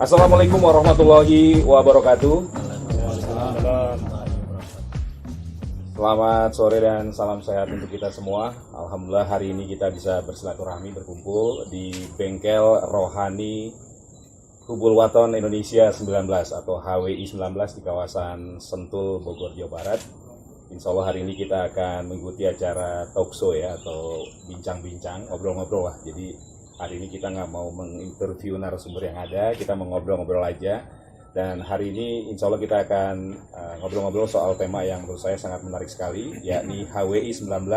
Assalamualaikum warahmatullahi wabarakatuh. Selamat sore dan salam sehat untuk kita semua. Alhamdulillah hari ini kita bisa bersilaturahmi berkumpul di Bengkel Rohani Hubul Waton Indonesia 19 atau HWI 19 di kawasan Sentul, Bogor, Jawa Barat. Insya Allah hari ini kita akan mengikuti acara talk show ya, atau bincang-bincang, ngobrol-ngobrol lah. Jadi hari ini kita nggak mau menginterview narasumber yang ada, kita mau ngobrol-ngobrol aja. Dan hari ini insya Allah kita akan ngobrol-ngobrol soal tema yang menurut saya sangat menarik sekali, yakni HWI 19,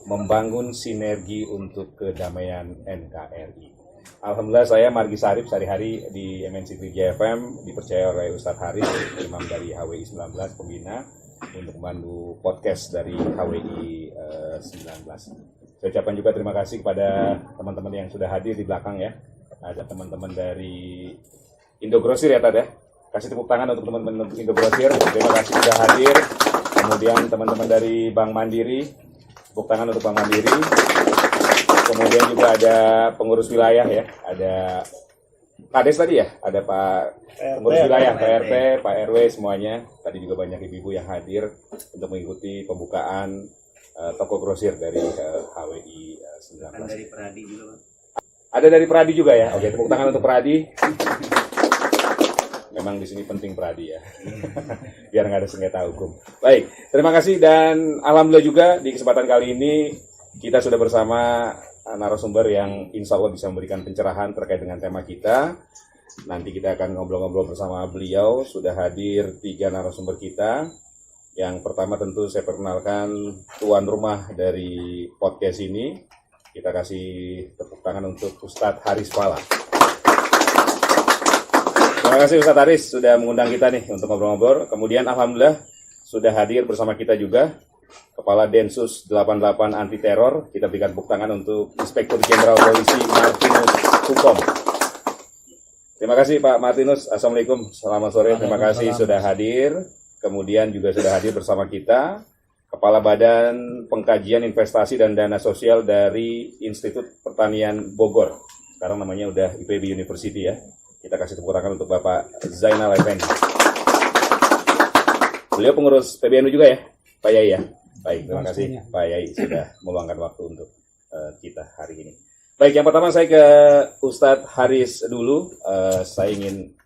membangun sinergi untuk kedamaian NKRI. Alhamdulillah saya Margi Sarip sehari-hari di MNC 3 FM dipercaya oleh Ustadz Haris, imam dari HWI 19, pembina, untuk membantu podcast dari HWI 19. Saya ucapkan juga terima kasih kepada teman-teman yang sudah hadir di belakang ya. Ada teman-teman dari Indogrosir ya Tad ya. Kasih tepuk tangan untuk teman-teman Indogrosir. Terima kasih sudah hadir. Kemudian teman-teman dari Bank Mandiri. Tepuk tangan untuk Bank Mandiri. Kemudian juga ada pengurus wilayah ya. Ada Kades tadi ya. Ada Pak pengurus wilayah, Pak RT, Pak RW semuanya. Tadi juga banyak ibu-ibu yang hadir untuk mengikuti pembukaan toko grosir dari HWI 19. Ada dari Pradi juga, Bang. Ada dari Pradi juga ya. Oke, tepuk tangan untuk Pradi. Memang di sini penting Pradi ya. Biar nggak ada sengketa hukum. Baik, terima kasih dan alhamdulillah juga di kesempatan kali ini kita sudah bersama narasumber yang insya Allah bisa memberikan pencerahan terkait dengan tema kita. Nanti kita akan ngobrol-ngobrol bersama beliau. Sudah hadir 3 narasumber kita. Yang pertama tentu saya perkenalkan tuan rumah dari podcast ini. Kita kasih tepuk tangan untuk Ustadz Haris Fala. Terima kasih Ustadz Haris sudah mengundang kita nih untuk ngobrol-ngobrol. Kemudian alhamdulillah sudah hadir bersama kita juga Kepala Densus 88 Anti Teror. Kita berikan tepuk tangan untuk Inspektur Jenderal Polisi Martinus Hukom. Terima kasih Pak Martinus. Assalamualaikum. Selamat sore. Terima kasih sudah hadir. Kemudian juga sudah hadir bersama kita Kepala Badan Pengkajian Investasi dan Dana Sosial dari Institut Pertanian Bogor. Sekarang namanya udah IPB University ya. Kita kasih tepuk tangan untuk Bapak Zainal Effendi. Beliau pengurus PBNU juga ya, Pak Yai ya. Baik, terima kasih Pak Yai sudah meluangkan waktu untuk kita hari ini. Baik, yang pertama saya ke Ustadz Haris dulu. Saya ingin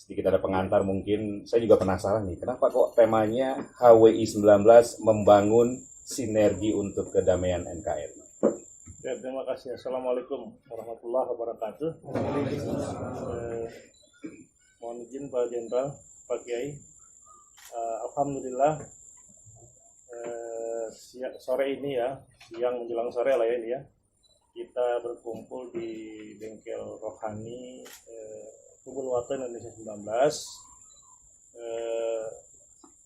sedikit ada pengantar mungkin, saya juga penasaran nih, kenapa kok temanya HWI 19 membangun sinergi untuk kedamaian NKRI? Ya, terima kasih. Assalamualaikum warahmatullahi wabarakatuh. Mohon izin Pak Jenderal, Pak Kiai. Alhamdulillah sore ini ya, siang menjelang sore lah ya ini ya, kita berkumpul di Bengkel Rohani Hubul Waton Indonesia 19.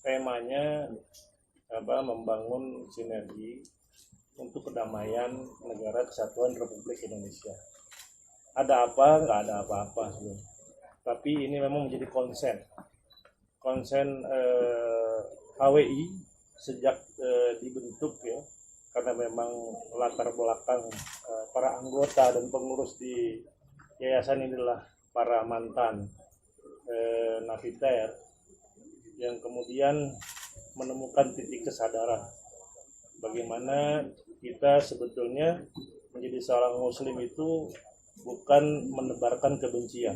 Temanya membangun sinergi untuk kedamaian negara kesatuan Republik Indonesia. Ada apa? Nggak ada apa-apa sebenarnya. Tapi ini memang menjadi konsen HWI sejak dibentuk ya, karena memang latar belakang para anggota dan pengurus di yayasan inilah para mantan napiter yang kemudian menemukan titik kesadaran bagaimana kita sebetulnya menjadi seorang muslim itu bukan menebarkan kebencian,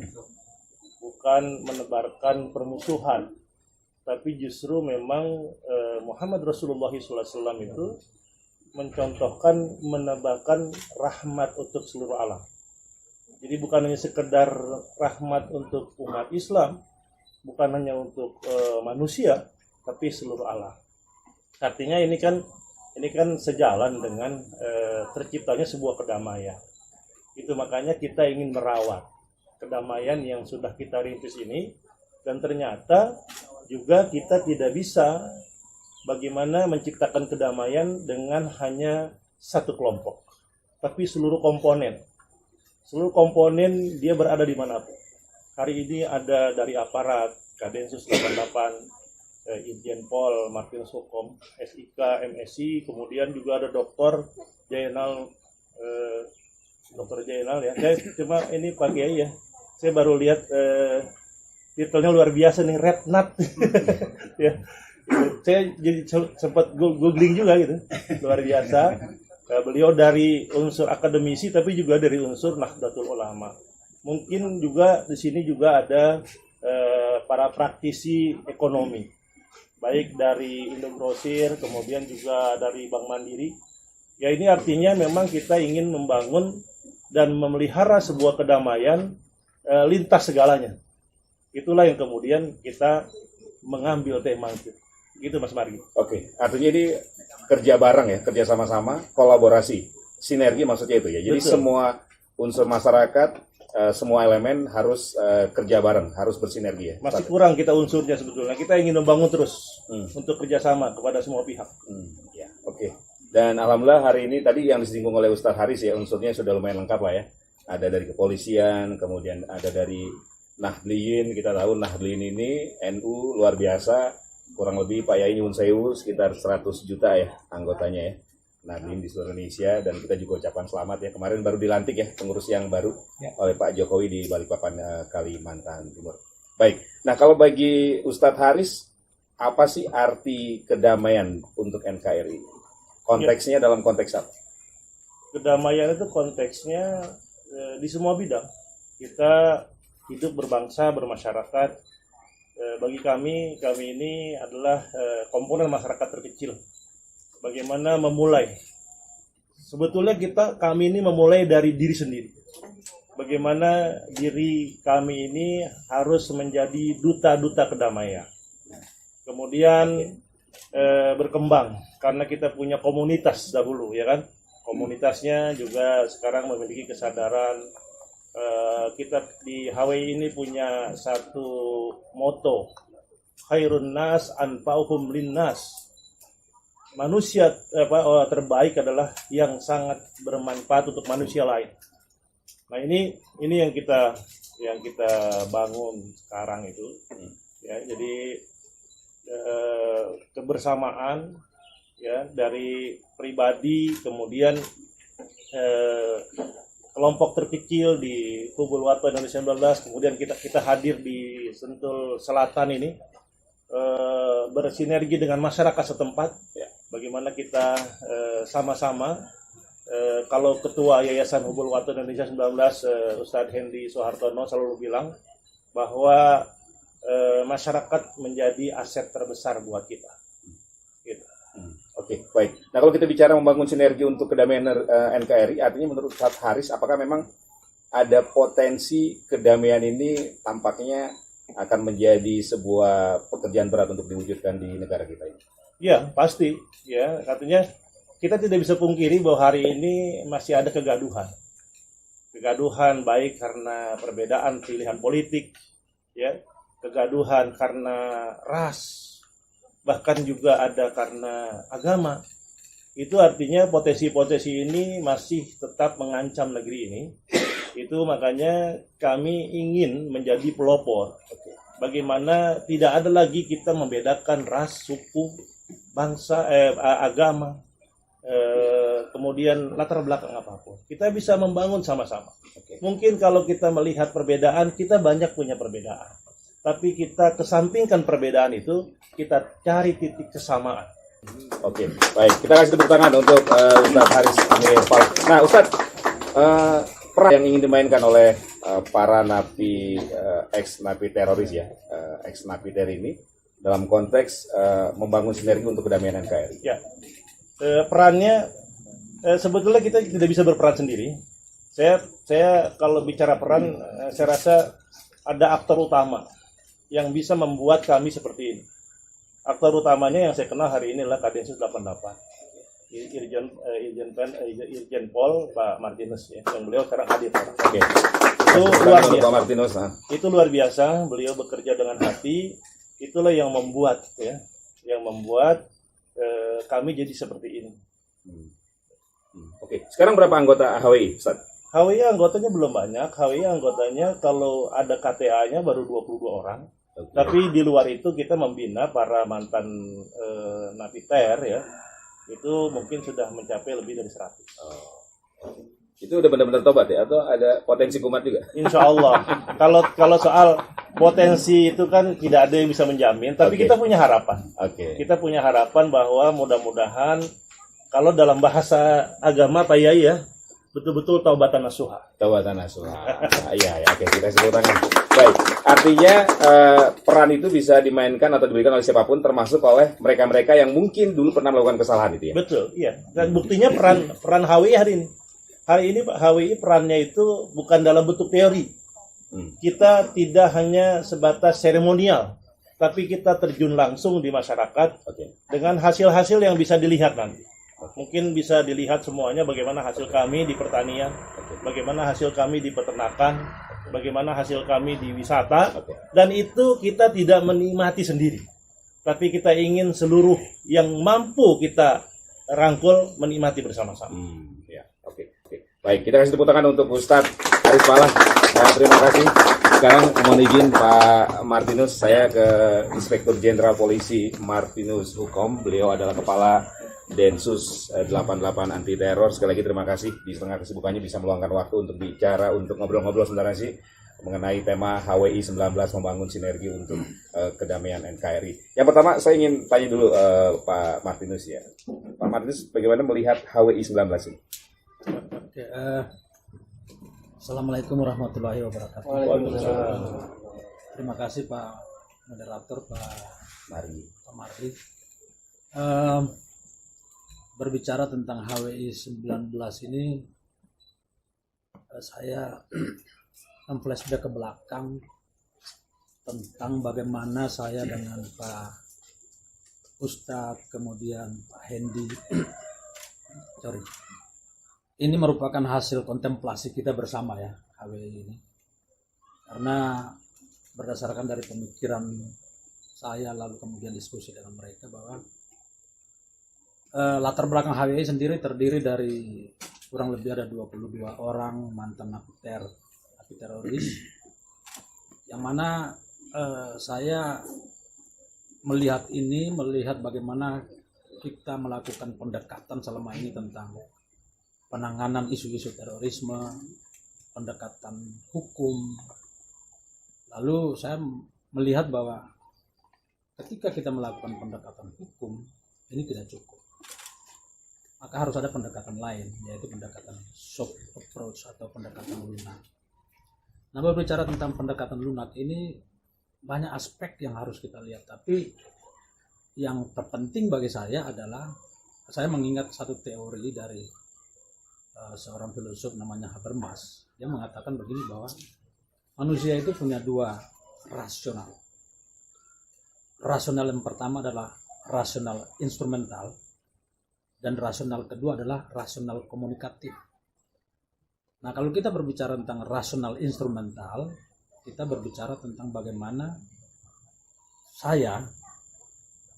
bukan menebarkan permusuhan, tapi justru memang Muhammad Rasulullah SAW itu mencontohkan, menebarkan rahmat untuk seluruh alam. Jadi bukan hanya sekedar rahmat untuk umat Islam, bukan hanya untuk manusia, tapi seluruh alam. Artinya ini kan sejalan dengan terciptanya sebuah kedamaian. Itu makanya kita ingin merawat kedamaian yang sudah kita rintis ini, dan ternyata juga kita tidak bisa bagaimana menciptakan kedamaian dengan hanya satu kelompok, tapi seluruh komponen. Seluruh komponen dia berada di manapun. Hari ini ada dari aparat, Kadensus 88, Irjen Pol, Martin Sukom, SIK, MSI, kemudian juga ada Dr. Jainal, ya. Saya cuma ini Pak Kiai ya, saya baru lihat titelnya luar biasa nih, Red Nut. Ya. Saya jadi sempat googling juga gitu, luar biasa. Beliau dari unsur akademisi tapi juga dari unsur Nahdlatul Ulama. Mungkin juga di sini juga ada para praktisi ekonomi, baik dari Indogrosir, kemudian juga dari Bank Mandiri. Ya, ini artinya memang kita ingin membangun dan memelihara sebuah kedamaian lintas segalanya. Itulah yang kemudian kita mengambil tema itu. Gitu Mas Margi. Oke, artinya ini kerja bareng ya, kerja sama-sama, kolaborasi, sinergi maksudnya itu ya. Jadi Betul. semua unsur masyarakat, semua elemen harus kerja bareng, harus bersinergi ya. Masih kurang kita unsurnya sebetulnya. Kita ingin membangun terus untuk kerjasama kepada semua pihak. Ya, oke. Dan alhamdulillah hari ini tadi yang disinggung oleh Ustadz Haris ya, unsurnya sudah lumayan lengkap lah ya. Ada dari kepolisian, kemudian ada dari Nahdliyin. Kita tahu Nahdliyin ini NU luar biasa. Kurang lebih Pak Yai Nyuwun Sewu sekitar 100 juta ya anggotanya ya, Nahdliyin di seluruh Indonesia, dan kita juga ucapkan selamat ya, kemarin baru dilantik ya pengurus yang baru oleh Pak Jokowi di Balikpapan, Kalimantan Timur. Baik, nah kalau bagi Ustadz Haris, apa sih arti kedamaian untuk NKRI? Konteksnya dalam konteks apa? Kedamaian itu konteksnya di semua bidang. Kita hidup berbangsa, bermasyarakat. Bagi kami ini adalah komponen masyarakat terkecil. Bagaimana memulai? Sebetulnya kami ini memulai dari diri sendiri. Bagaimana diri kami ini harus menjadi duta-duta kedamaian. Kemudian berkembang karena kita punya komunitas dahulu, ya kan? Komunitasnya juga sekarang memiliki kesadaran. Kita di HWI ini punya satu moto, khairun nas anfa'uhum linnas. Manusia terbaik adalah yang sangat bermanfaat untuk manusia lain. Nah, ini yang kita bangun sekarang itu ya. Jadi kebersamaan ya, dari pribadi, kemudian kelompok terkecil di Hubul Waton Indonesia 19, kemudian kita hadir di Sentul Selatan ini, bersinergi dengan masyarakat setempat ya. Bagaimana kita sama-sama, kalau Ketua Yayasan Hubul Waton Indonesia 19 Ustadz Hendy Soehartono selalu bilang bahwa masyarakat menjadi aset terbesar buat kita gitu. Oke, baik. Nah, kalau kita bicara membangun sinergi untuk kedamaian NKRI, artinya menurut Ustadz Haris, apakah memang ada potensi kedamaian ini tampaknya akan menjadi sebuah pekerjaan berat untuk diwujudkan di negara kita ini? Ya, pasti. Ya, artinya kita tidak bisa pungkiri bahwa hari ini masih ada kegaduhan. Kegaduhan baik karena perbedaan pilihan politik, ya, kegaduhan karena ras, bahkan juga ada karena agama. Itu artinya potensi-potensi ini masih tetap mengancam negeri ini. Itu makanya kami ingin menjadi pelopor. Bagaimana tidak ada lagi kita membedakan ras, suku, bangsa, agama, kemudian latar belakang apapun. Kita bisa membangun sama-sama. Mungkin kalau kita melihat perbedaan, kita banyak punya perbedaan. Tapi kita kesampingkan perbedaan itu, kita cari titik kesamaan. Oke, baik. Kita kasih tepuk tangan untuk Ustadz Haris Amir Falah. Nah, Ustadz, peran yang ingin dimainkan oleh para napi, ex-napi teroris ya, ex-napi ter ini dalam konteks membangun sinergi untuk kedamaian NKRI. Ya, perannya sebetulnya kita tidak bisa berperan sendiri. Saya kalau bicara peran, saya rasa ada aktor utama yang bisa membuat kami seperti ini. Aktor utamanya yang saya kenal hari ini adalah Kadensus 88. Irjen Pol Pak Martinus ya, yang beliau sekarang hadir. Oke. Itu luar biasa. Pak Martinus. Itu luar biasa. Beliau bekerja dengan hati. Itulah yang membuat kami jadi seperti ini. Oke. Sekarang berapa anggota HWI, Ustaz? HWI anggotanya belum banyak. HWI anggotanya kalau ada KTA-nya baru 22 orang. Oke. Tapi di luar itu kita membina para mantan napiter ya. Itu mungkin sudah mencapai lebih dari 100. Itu udah benar-benar tobat ya, atau ada potensi kumat juga? Insya Allah. Kalau soal potensi itu kan tidak ada yang bisa menjamin, tapi Oke. kita punya harapan. Oke. Kita punya harapan bahwa mudah-mudahan kalau dalam bahasa agama Pak Yai ya, betul-betul taubatan nasuha. Taubatan nasuha. Iya, oke, kita sebut tangan. Baik, artinya peran itu bisa dimainkan atau diberikan oleh siapapun, termasuk oleh mereka-mereka yang mungkin dulu pernah melakukan kesalahan itu ya. Betul, iya. Dan buktinya peran HWI hari ini. Hari ini Pak HWI perannya itu bukan dalam bentuk teori. Kita tidak hanya sebatas seremonial, tapi kita terjun langsung di masyarakat dengan hasil-hasil yang bisa dilihat nanti. Mungkin bisa dilihat semuanya bagaimana hasil kami di pertanian, bagaimana hasil kami di peternakan, bagaimana hasil kami di wisata, dan itu kita tidak menikmati sendiri. Tapi kita ingin seluruh yang mampu kita rangkul menikmati bersama-sama. Baik, kita kasih tepuk tangan untuk Ustadz Aris Malah. Terima kasih. Sekarang mohon izin Pak Martinus, saya ke Inspektur Jenderal Polisi Martinus Hukom. Beliau adalah Kepala Densus 88 Anti Teror. Sekali lagi terima kasih di tengah kesibukannya bisa meluangkan waktu untuk bicara, untuk ngobrol-ngobrol sebenarnya sih mengenai tema HWI 19 membangun sinergi untuk kedamaian NKRI. Yang pertama saya ingin tanya dulu Pak Martinus ya. Pak Martinus, bagaimana melihat HWI 19 ini? Oke, Assalamualaikum warahmatullahi wabarakatuh. Waalaikumsalam. Terima kasih Pak Moderator, Pak Mardi. Berbicara tentang HWI 19 ini, saya flashback ke belakang tentang bagaimana saya dengan Pak Ustadz, kemudian Pak Hendy. Ini merupakan hasil kontemplasi kita bersama ya, HWI ini. Karena berdasarkan dari pemikiran saya lalu kemudian diskusi dengan mereka bahwa latar belakang HWI sendiri terdiri dari kurang lebih ada 22 orang mantan napi teroris, yang mana saya melihat bagaimana kita melakukan pendekatan selama ini tentang penanganan isu-isu terorisme, pendekatan hukum. Lalu saya melihat bahwa ketika kita melakukan pendekatan hukum ini tidak cukup, maka harus ada pendekatan lain, yaitu pendekatan soft approach atau pendekatan lunak. Nah, berbicara tentang pendekatan lunak ini banyak aspek yang harus kita lihat, tapi yang terpenting bagi saya adalah saya mengingat satu teori dari seorang filosof namanya Habermas. Dia mengatakan begini, bahwa manusia itu punya dua rasional. Rasional yang pertama adalah rasional instrumental, dan rasional kedua adalah rasional komunikatif. Nah, kalau kita berbicara tentang rasional instrumental, kita berbicara tentang bagaimana saya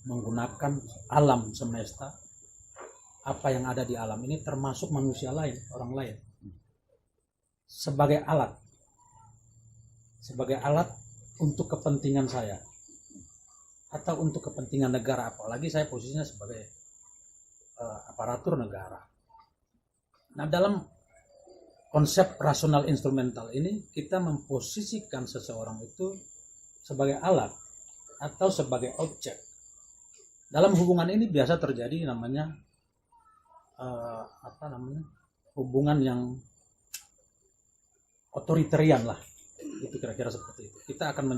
menggunakan alam semesta, apa yang ada di alam ini termasuk manusia lain, orang lain, sebagai alat untuk kepentingan saya atau untuk kepentingan negara, apalagi saya posisinya sebagai aparatur negara. Nah, dalam konsep rasional instrumental ini kita memposisikan seseorang itu sebagai alat atau sebagai objek. Dalam hubungan ini biasa terjadi namanya hubungan yang otoritarian lah, itu kira-kira seperti itu. Kita akan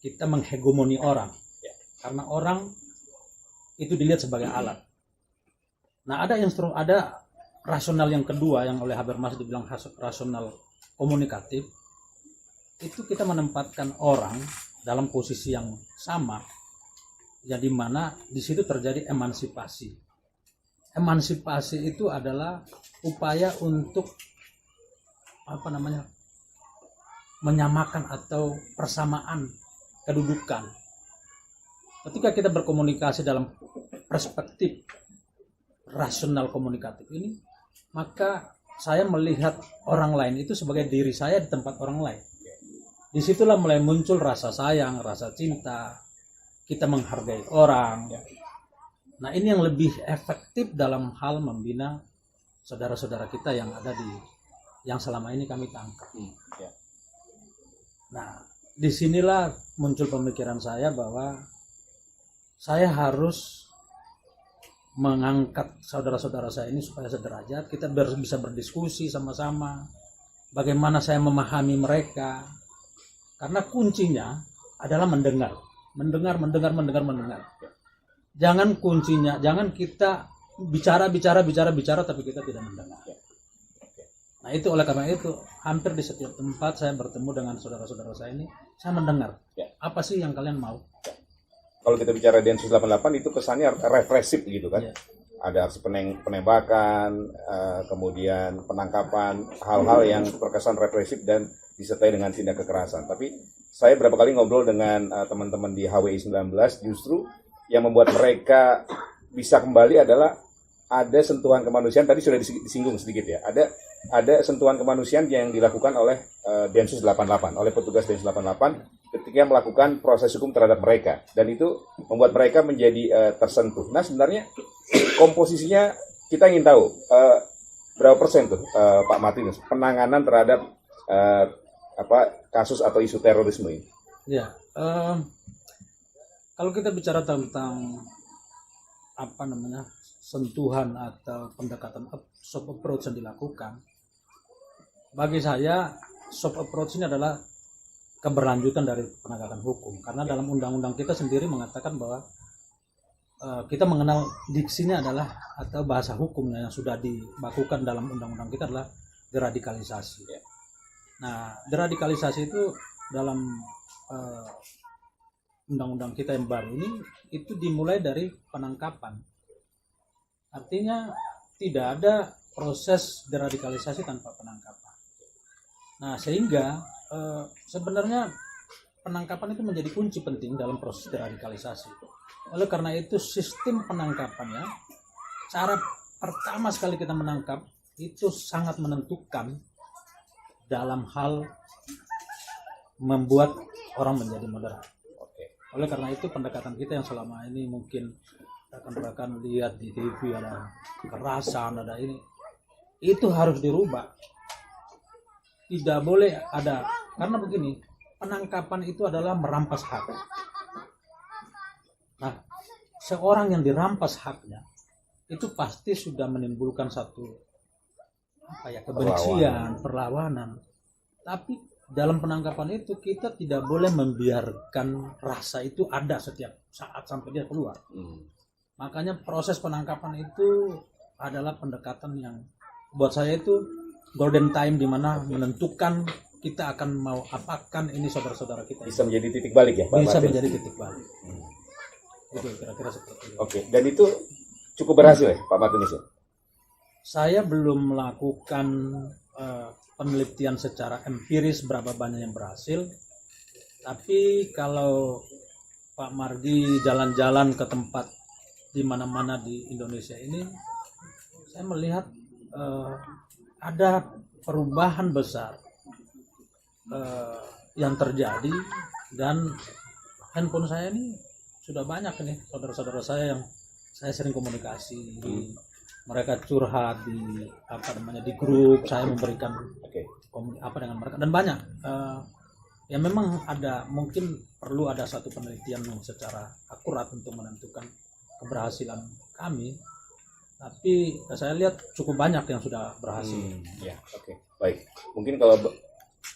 kita menghegemoni orang, karena orang itu dilihat sebagai alat. Nah, ada rasional yang kedua yang oleh Habermas dibilang rasional komunikatif. Itu kita menempatkan orang dalam posisi yang sama, ya di mana di situ terjadi emansipasi. Emansipasi itu adalah upaya untuk menyamakan atau persamaan kedudukan. Ketika kita berkomunikasi dalam perspektif rasional komunikatif ini, maka saya melihat orang lain itu sebagai diri saya di tempat orang lain. Disitulah mulai muncul rasa sayang, rasa cinta, kita menghargai orang. Nah, ini yang lebih efektif dalam hal membina saudara-saudara kita yang ada yang selama ini kami tangkap. Nah, disinilah muncul pemikiran saya bahwa saya harus mengangkat saudara-saudara saya ini supaya sederajat, kita bisa berdiskusi sama-sama, bagaimana saya memahami mereka. Karena kuncinya adalah mendengar. Jangan kita bicara tapi kita tidak mendengar. Nah, itu oleh karena itu hampir di setiap tempat saya bertemu dengan saudara-saudara saya ini, saya mendengar. Apa sih yang kalian mau? Kalau kita bicara Densus 88 itu kesannya represif gitu kan. Ada penembakan, kemudian penangkapan, hal-hal yang terkesan represif dan disertai dengan tindak kekerasan. Tapi saya berapa kali ngobrol dengan teman-teman di HWI 19, justru yang membuat mereka bisa kembali adalah ada sentuhan kemanusiaan. Tadi sudah disinggung sedikit ya. Ada sentuhan kemanusiaan yang dilakukan oleh Densus 88, oleh petugas Densus 88 ketika melakukan proses hukum terhadap mereka. Dan itu membuat mereka menjadi tersentuh. Nah, sebenarnya komposisinya kita ingin tahu berapa persen tuh Pak Martinus penanganan terhadap kasus atau isu terorisme ini? Ya, kalau kita bicara tentang sentuhan atau pendekatan soft approach yang dilakukan, bagi saya soft approach ini adalah keberlanjutan dari penegakan hukum. Karena dalam undang-undang kita sendiri mengatakan bahwa kita mengenal diksinya adalah atau bahasa hukumnya yang sudah dibakukan dalam undang-undang kita adalah deradikalisasi. Nah, deradikalisasi itu dalam undang-undang kita yang baru ini itu dimulai dari penangkapan. Artinya tidak ada proses deradikalisasi tanpa penangkapan. Nah, sehingga sebenarnya penangkapan itu menjadi kunci penting dalam proses deradikalisasi. Oleh karena itu sistem penangkapannya, cara pertama sekali kita menangkap itu sangat menentukan dalam hal membuat orang menjadi moderat. Oleh karena itu pendekatan kita yang selama ini mungkin rekan-rekan lihat di TV ada kekerasan, ada ini, itu harus dirubah. Tidak boleh ada, karena begini, penangkapan itu adalah merampas hak. Nah, seorang yang dirampas haknya itu pasti sudah menimbulkan satu kebencian, perlawanan. Tapi dalam penangkapan itu kita tidak boleh membiarkan rasa itu ada setiap saat sampai dia keluar. Makanya proses penangkapan itu adalah pendekatan yang buat saya itu golden time, di mana menentukan kita akan mau apakan ini saudara-saudara kita. Bisa menjadi titik balik ya, Pak Bisa Martin? menjadi titik balik. Itu kira-kira seperti itu. Oke, dan itu cukup berhasil ya, Pak Martinus? Saya belum melakukan penelitian secara empiris berapa banyak yang berhasil. Tapi kalau Pak Mardi jalan-jalan ke tempat di mana-mana di Indonesia ini, saya melihat ada perubahan besar yang terjadi, dan handphone saya ini sudah banyak nih saudara-saudara saya yang saya sering komunikasi, mereka curhat di di grup, saya memberikan dengan mereka, dan banyak ya memang ada, mungkin perlu ada satu penelitian yang secara akurat untuk menentukan keberhasilan kami, tapi saya lihat cukup banyak yang sudah berhasil. Baik. Mungkin kalau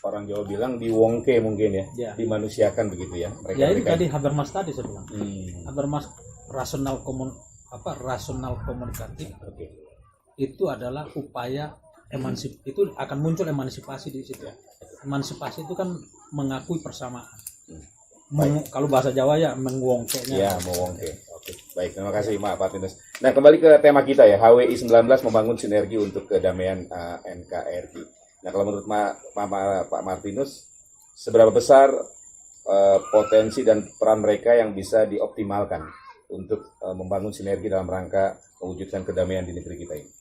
orang Jawa bilang diwongke mungkin ya, Ya. dimanusiakan begitu ya. Mereka Ya ini berikan. tadi Habermas tadi saya bilang. Hmm. Habermas rasional komunikatif Oke. itu adalah upaya itu akan muncul emansipasi di situ ya. Emansipasi itu kan mengakui persamaan. Kalau bahasa Jawa ya mengwongkenya. Ya, mewongke. Oke. Baik, terima kasih Pak Martinus. Nah, kembali ke tema kita ya, HWI 19 membangun sinergi untuk kedamaian NKRI. Nah, kalau menurut Pak Martinus, seberapa besar potensi dan peran mereka yang bisa dioptimalkan untuk membangun sinergi dalam rangka mewujudkan kedamaian di negeri kita ini?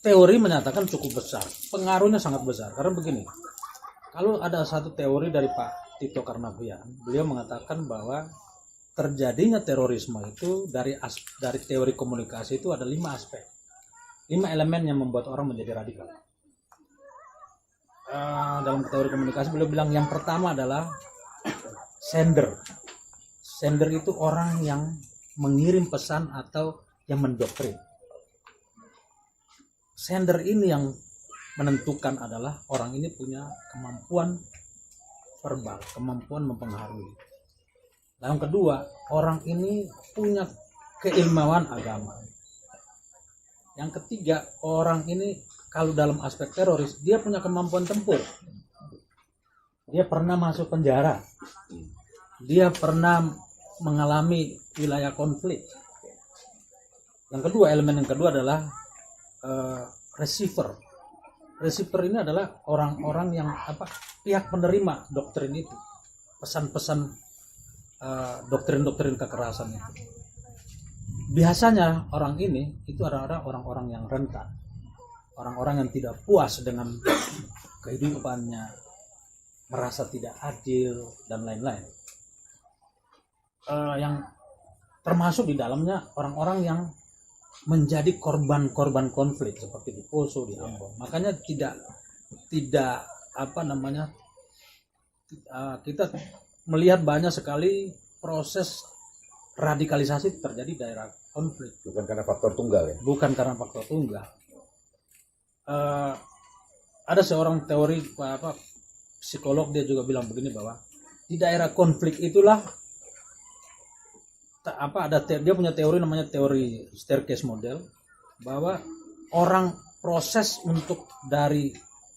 Teori menyatakan cukup besar, pengaruhnya sangat besar. Karena begini, kalau ada satu teori dari Pak Tito Karnavian, beliau mengatakan bahwa terjadinya terorisme itu dari teori komunikasi itu ada 5 aspek, 5 elemen yang membuat orang menjadi radikal. Dalam teori komunikasi beliau bilang yang pertama adalah sender. Sender itu orang yang mengirim pesan atau yang mendoktrin. Sender ini yang menentukan adalah orang ini punya kemampuan verbal, kemampuan mempengaruhi. Yang kedua, orang ini punya keilmuan agama. Yang ketiga, orang ini kalau dalam aspek teroris, dia punya kemampuan tempur. Dia pernah masuk penjara. Dia pernah mengalami wilayah konflik. Yang kedua, elemen yang kedua adalah receiver. Receiver ini adalah orang-orang yang pihak penerima doktrin itu, pesan-pesan doktrin-doktrin kekerasan itu. Biasanya orang ini itu adalah orang-orang yang rentan, orang-orang yang tidak puas dengan kehidupannya, merasa tidak adil dan lain-lain. Yang termasuk di dalamnya orang-orang yang menjadi korban-korban konflik seperti di Poso, di Ambon. Makanya tidak kita melihat banyak sekali proses radikalisasi terjadi di daerah konflik. Bukan karena faktor tunggal ya? Bukan karena faktor tunggal. Ada seorang teori psikolog, dia juga bilang begini bahwa di daerah konflik itulah dia punya teori namanya teori staircase model, bahwa proses untuk dari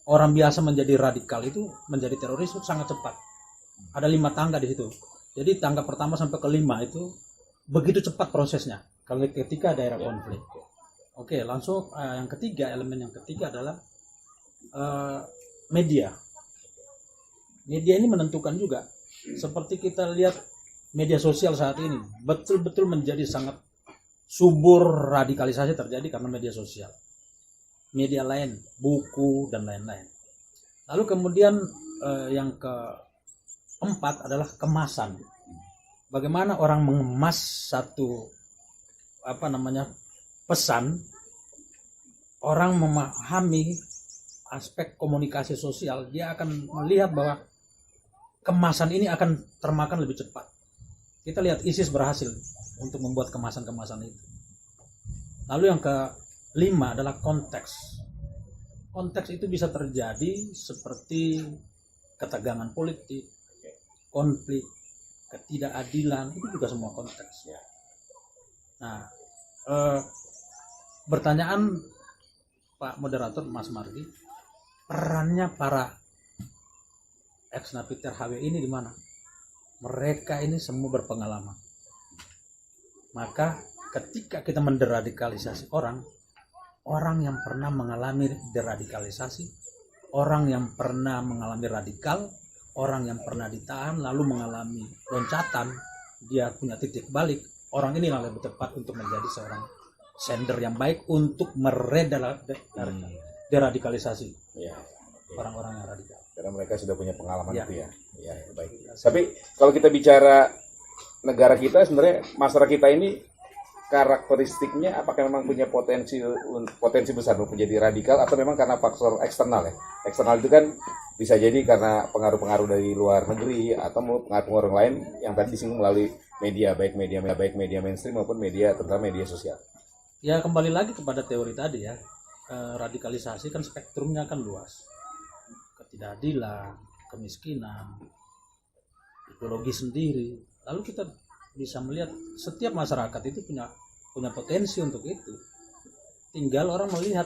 orang biasa menjadi radikal itu menjadi teroris itu sangat cepat. Ada 5 tangga di situ. Jadi tangga pertama sampai ke 5 itu begitu cepat prosesnya kalau ketika daerah konflik. Oke, langsung elemen yang ketiga adalah media. Media ini menentukan juga. Seperti kita lihat media sosial saat ini betul-betul menjadi sangat subur, radikalisasi terjadi karena media sosial. Media lain, buku dan lain-lain. Lalu kemudian yang keempat adalah kemasan. Bagaimana orang mengemas satu pesan, orang memahami aspek komunikasi sosial, dia akan melihat bahwa kemasan ini akan termakan lebih cepat. Kita lihat ISIS berhasil untuk membuat kemasan-kemasan itu. Lalu yang kelima adalah konteks. Konteks itu bisa terjadi seperti ketegangan politik, konflik, ketidakadilan, itu juga semua konteks. Nah, pertanyaan Pak Moderator Mas Mardi, perannya para ex-napiter HW ini di mana? Mereka ini semua berpengalaman. Maka ketika kita menderadikalisasi orang yang pernah mengalami deradikalisasi, orang yang pernah mengalami radikal, orang yang pernah ditahan lalu mengalami loncatan, dia punya titik balik, orang ini lebih tepat untuk menjadi seorang sender yang baik untuk deradikalisasi orang-orang yang radikal. Karena mereka sudah punya pengalaman itu ya. Ya, baik. Ya. Tapi kalau kita bicara negara kita, sebenarnya masyarakat kita ini karakteristiknya apakah memang punya potensi besar untuk menjadi radikal atau memang karena faktor eksternal ya? Eksternal itu kan bisa jadi karena pengaruh-pengaruh dari luar negeri atau pengaruh-pengaruh lain yang tadi disinggung melalui media, baik media mainstream maupun media, terutama media sosial. Ya kembali lagi kepada teori tadi ya, radikalisasi kan spektrumnya kan luas. ketidakadilan, kemiskinan, ideologi sendiri. Lalu kita bisa melihat setiap masyarakat itu punya potensi untuk itu. Tinggal orang melihat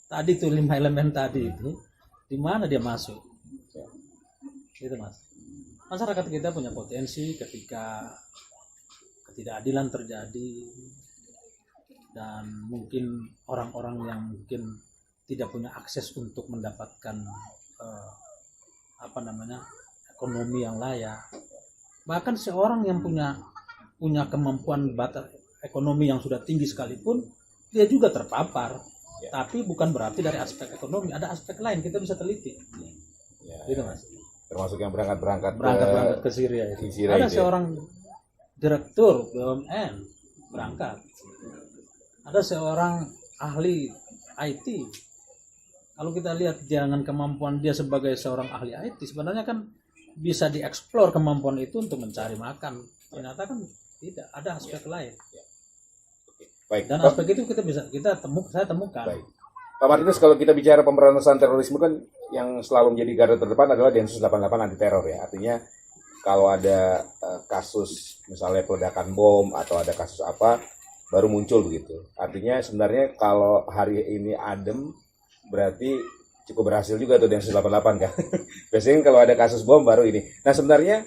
tadi tuh 5 elemen tadi itu di mana dia masuk. Gitu Mas. Masyarakat kita punya potensi ketika ketidakadilan terjadi dan mungkin orang-orang yang mungkin tidak punya akses untuk mendapatkan ekonomi yang layak. Bahkan seorang yang punya kemampuan batas ekonomi yang sudah tinggi sekalipun dia juga terpapar. Tapi bukan berarti dari aspek ekonomi, ada aspek lain kita bisa teliti. Gitu Mas. Termasuk yang berangkat ke Syria itu. Syria Ada itu, seorang direktur BUMN berangkat. Ada seorang ahli IT. Kalau kita lihat jangan kemampuan dia sebagai seorang ahli IT, sebenarnya kan bisa dieksplor kemampuan itu untuk mencari makan. Ternyata kan tidak, ada aspek lain. Baik. Dan aspek itu saya temukan. Baik. Pak Martinus, kalau kita bicara pemberantasan terorisme kan yang selalu menjadi garda terdepan adalah Densus 88 anti teror ya. Artinya kalau ada kasus misalnya peledakan bom atau ada kasus apa baru muncul begitu. Artinya sebenarnya kalau hari ini adem berarti cukup berhasil juga tuh Densus 88 kan. Biasanya kalau ada kasus bom baru ini. Nah sebenarnya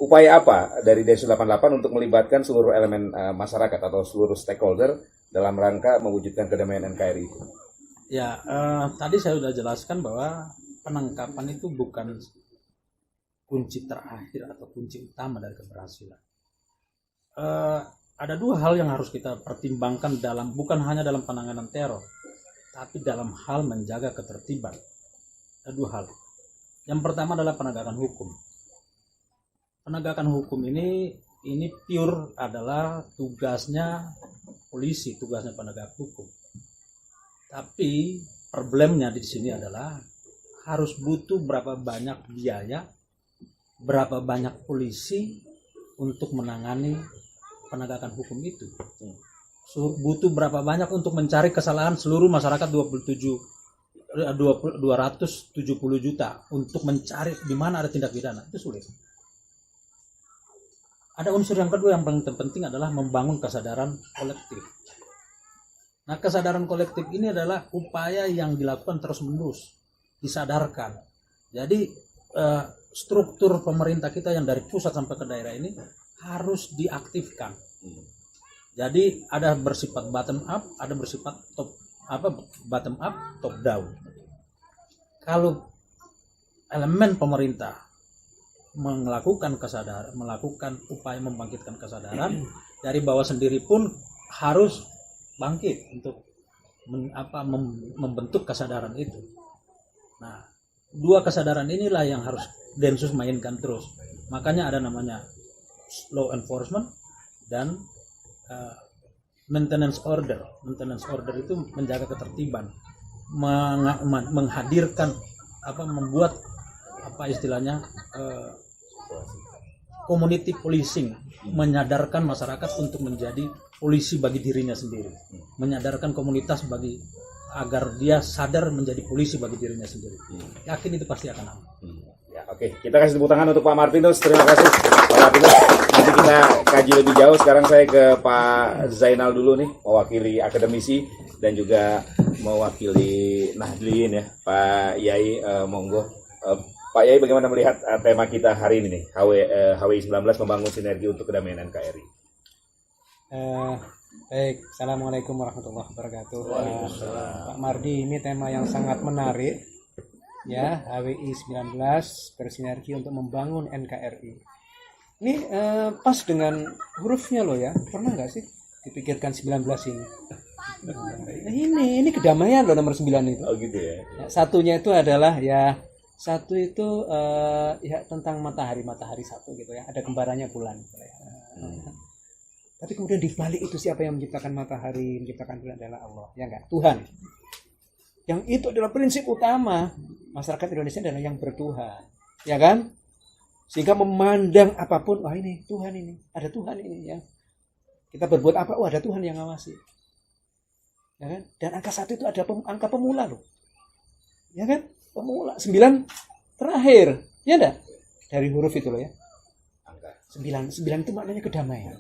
upaya apa dari Densus 88 untuk melibatkan seluruh elemen masyarakat atau seluruh stakeholder dalam rangka mewujudkan kedamaian NKRI itu? Ya, tadi saya sudah jelaskan bahwa penangkapan itu bukan kunci terakhir atau kunci utama dari keberhasilan. Ada dua hal yang harus kita pertimbangkan bukan hanya dalam penanganan teror, tapi dalam hal menjaga ketertiban. Ada dua hal. Yang pertama adalah penegakan hukum. Penegakan hukum ini pure adalah tugasnya polisi, tugasnya penegak hukum. Tapi problemnya di sini adalah harus butuh berapa banyak biaya, berapa banyak polisi untuk menangani penegakan hukum itu. Butuh berapa banyak untuk mencari kesalahan seluruh masyarakat 270 juta untuk mencari di mana ada tindak pidana. Itu sulit. Ada unsur yang kedua yang paling penting adalah membangun kesadaran kolektif. Nah, kesadaran kolektif ini adalah upaya yang dilakukan terus-menerus, disadarkan. Jadi struktur pemerintah kita yang dari pusat sampai ke daerah ini harus diaktifkan. Jadi ada bersifat bottom up, ada bersifat bottom up, top down. Kalau elemen pemerintah melakukan upaya membangkitkan kesadaran, dari bawah sendiri pun harus bangkit untuk membentuk kesadaran itu. Nah, dua kesadaran inilah yang harus Densus mainkan terus. Makanya ada namanya law enforcement dan maintenance order. Maintenance order itu menjaga ketertiban, menghadirkan membuat community policing, menyadarkan masyarakat untuk menjadi polisi bagi dirinya sendiri, menyadarkan komunitas agar dia sadar menjadi polisi bagi dirinya sendiri. Yakin itu pasti akan aman. Ya, oke. Kita kasih tepuk tangan untuk Pak Martinus. Terima kasih Pak Martinus. Nanti kita kaji lebih jauh. Sekarang saya ke Pak Zainal dulu nih, mewakili akademisi dan juga mewakili Nahdlin ya, Pak Yai. Monggo. Pak Yai, bagaimana melihat tema kita hari ini nih, HWI 19 membangun sinergi untuk kedamaian NKRI? Baik, Assalamualaikum warahmatullahi wabarakatuh. Pak Mardi, ini tema yang sangat menarik ya, HWI 19 bersinergi untuk membangun NKRI. Ini pas dengan hurufnya loh ya, pernah nggak sih dipikirkan 19 ini? Ini kedamaian loh nomor 9 itu. Oh gitu ya. Satunya itu adalah satu itu tentang matahari satu gitu ya, ada kembarannya bulan gitu ya. Tapi kemudian di balik itu siapa yang menciptakan matahari, menciptakan bulan adalah Allah, ya enggak? Tuhan. Yang itu adalah prinsip utama masyarakat Indonesia adalah yang bertuhan, ya kan? Sehingga memandang apapun, wah ini Tuhan ini, ada Tuhan ini ya. Kita berbuat apa, ada Tuhan yang ngawasi, ya kan? Dan angka 1 itu ada angka pemula loh, ya kan? pemula, 9 terakhir. Ya enggak? Dari huruf itu loh ya. Angka. 9 itu maknanya kedamaian.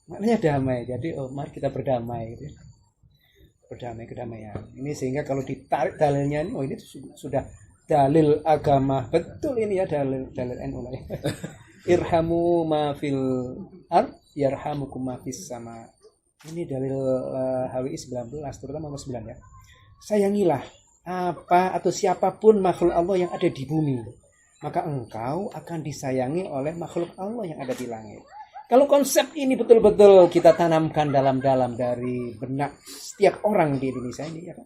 Maknanya damai. Jadi mari kita berdamai gitu. Berdamai, kedamaian. Ini sehingga kalau ditarik dalilnya ini, ini sudah dalil agama. Betul ini ya dalil NU lah ya. Irhamu ma fil ard yarhamukum ma fis sama. Ini dalil HWI 19 terutama nomor 9 ya. Sayangilah apa atau siapapun makhluk Allah yang ada di bumi, maka engkau akan disayangi oleh makhluk Allah yang ada di langit. Kalau konsep ini betul-betul kita tanamkan dalam-dalam dari benak setiap orang di Indonesia ini ya kan.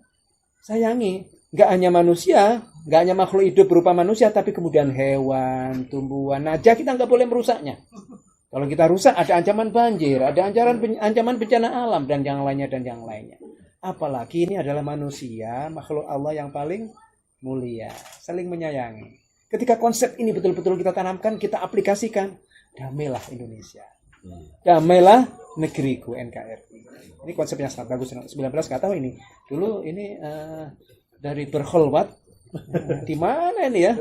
Sayangi, nggak hanya manusia, nggak hanya makhluk hidup berupa manusia, tapi kemudian hewan, tumbuhan aja kita nggak boleh merusaknya. Kalau kita rusak ada ancaman banjir, ada ancaman bencana alam dan yang lainnya. Apalagi ini adalah manusia, makhluk Allah yang paling mulia, saling menyayangi. Ketika konsep ini betul-betul kita tanamkan, kita aplikasikan, damailah Indonesia. Damailah negeriku NKRI. Ini konsep yang sangat bagus. 19 nggak tahu ini. Dulu ini dari berkholwat. Di mana ini ya?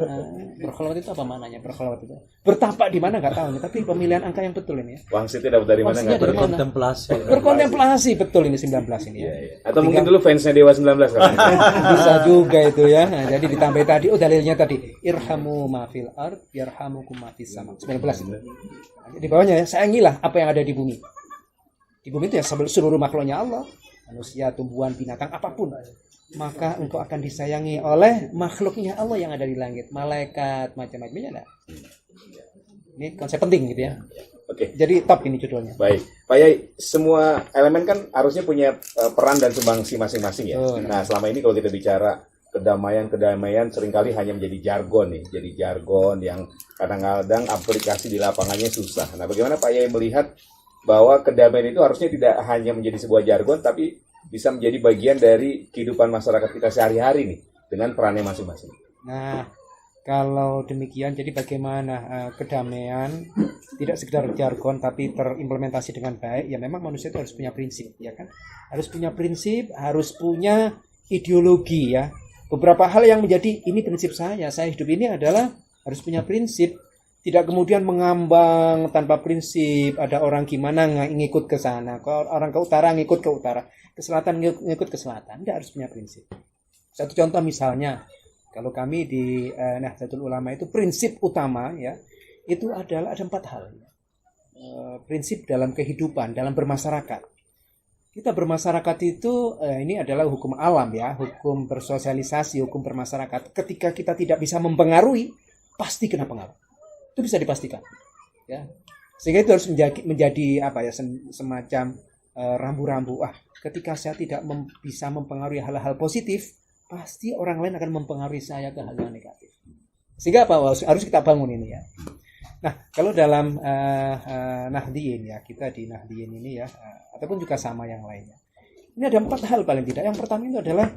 Berkholwat itu apa maknanya? Berkholwat itu bertapak di mana nggak tahu nih. Tapi pemilihan angka yang betul ini ya. Wangsitnya dapat dari mana nggak? Berkontemplasi betul ini 19 ini ya. Atau mungkin dulu fansnya Dewa 19 kan? Bisa juga itu ya. Nah, jadi ditambah tadi, dalilnya tadi irhamu ma fil ard yarhamukum ma fis sama. 19 itu. Di bawahnya ya, sayangilah apa yang ada di bumi. Di bumi itu ya seluruh makhluknya Allah, manusia, tumbuhan, binatang, apapun. Maka engkau akan disayangi oleh makhluknya Allah yang ada di langit, malaikat, macam-macamnya. Ini konsep penting gitu ya. Oke. Jadi top ini judulnya. Baik, Pak Yai, semua elemen kan harusnya punya peran dan sumbangsi masing-masing ya. Nah, selama ini kalau kita bicara kedamaian seringkali hanya menjadi jargon nih, jadi jargon yang kadang-kadang aplikasi di lapangannya susah. Nah, bagaimana Pak Yai melihat bahwa kedamaian itu harusnya tidak hanya menjadi sebuah jargon, tapi bisa menjadi bagian dari kehidupan masyarakat kita sehari-hari nih, dengan perannya masing-masing. Nah, kalau demikian, jadi bagaimana kedamaian tidak sekedar jargon tapi terimplementasi dengan baik? Ya memang manusia itu harus punya prinsip, ya kan? Harus punya prinsip, harus punya ideologi ya. Beberapa hal yang menjadi ini prinsip saya hidup ini adalah harus punya prinsip. Tidak kemudian mengambang tanpa prinsip. Ada orang gimana ngikut ke sana, orang ke utara ngikut ke utara, ke selatan ngikut ke selatan. Tidak, harus punya prinsip. Satu contoh misalnya, kalau kami di Nahdlatul Ulama itu prinsip utama ya, itu adalah ada 4 hal. Prinsip dalam kehidupan, dalam bermasyarakat. Kita bermasyarakat itu ini adalah hukum alam ya, hukum bersosialisasi, hukum bermasyarakat. Ketika kita tidak bisa mempengaruhi, pasti kena pengaruh. Itu bisa dipastikan. Ya. Sehingga itu harus menjadi apa ya, semacam rambu-rambu. Ketika saya tidak bisa mempengaruhi hal-hal positif, pasti orang lain akan mempengaruhi saya ke hal yang negatif. Sehingga apa harus kita bangun ini ya. Nah, kalau dalam Nahdliyin ya, kita di Nahdliyin ini ya, ataupun juga sama yang lainnya. Ini ada 4 hal paling tidak. Yang pertama itu adalah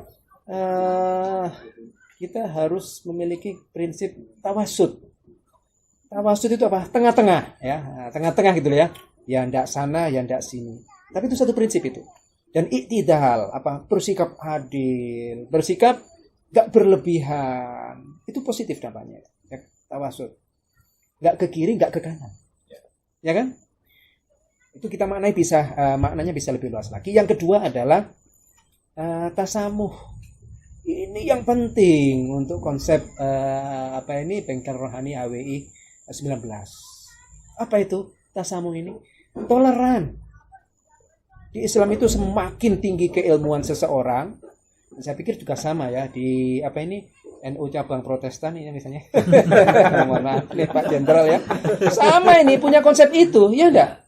kita harus memiliki prinsip tawasud. Tawasud itu apa? Tengah-tengah ya, tengah-tengah gitu ya. Ya ndak sana, ya ndak sini. Tapi itu satu prinsip itu. Dan iktidal, apa? Bersikap adil, bersikap enggak berlebihan. Itu positif dampaknya. Ya, tawasud. Enggak ke kiri, enggak ke kanan. Ya kan? Itu kita maknanya bisa lebih luas lagi. Yang kedua adalah tasamuh. Ini yang penting untuk konsep Bengkel Rohani HWI 19. Apa itu tasamuh ini? Toleran. Di Islam itu semakin tinggi keilmuan seseorang, saya pikir juga sama ya di NU cabang Protestan ini misalnya. Mohon maaf nih Pak Jenderal ya. Sama ini punya konsep itu, ya enggak?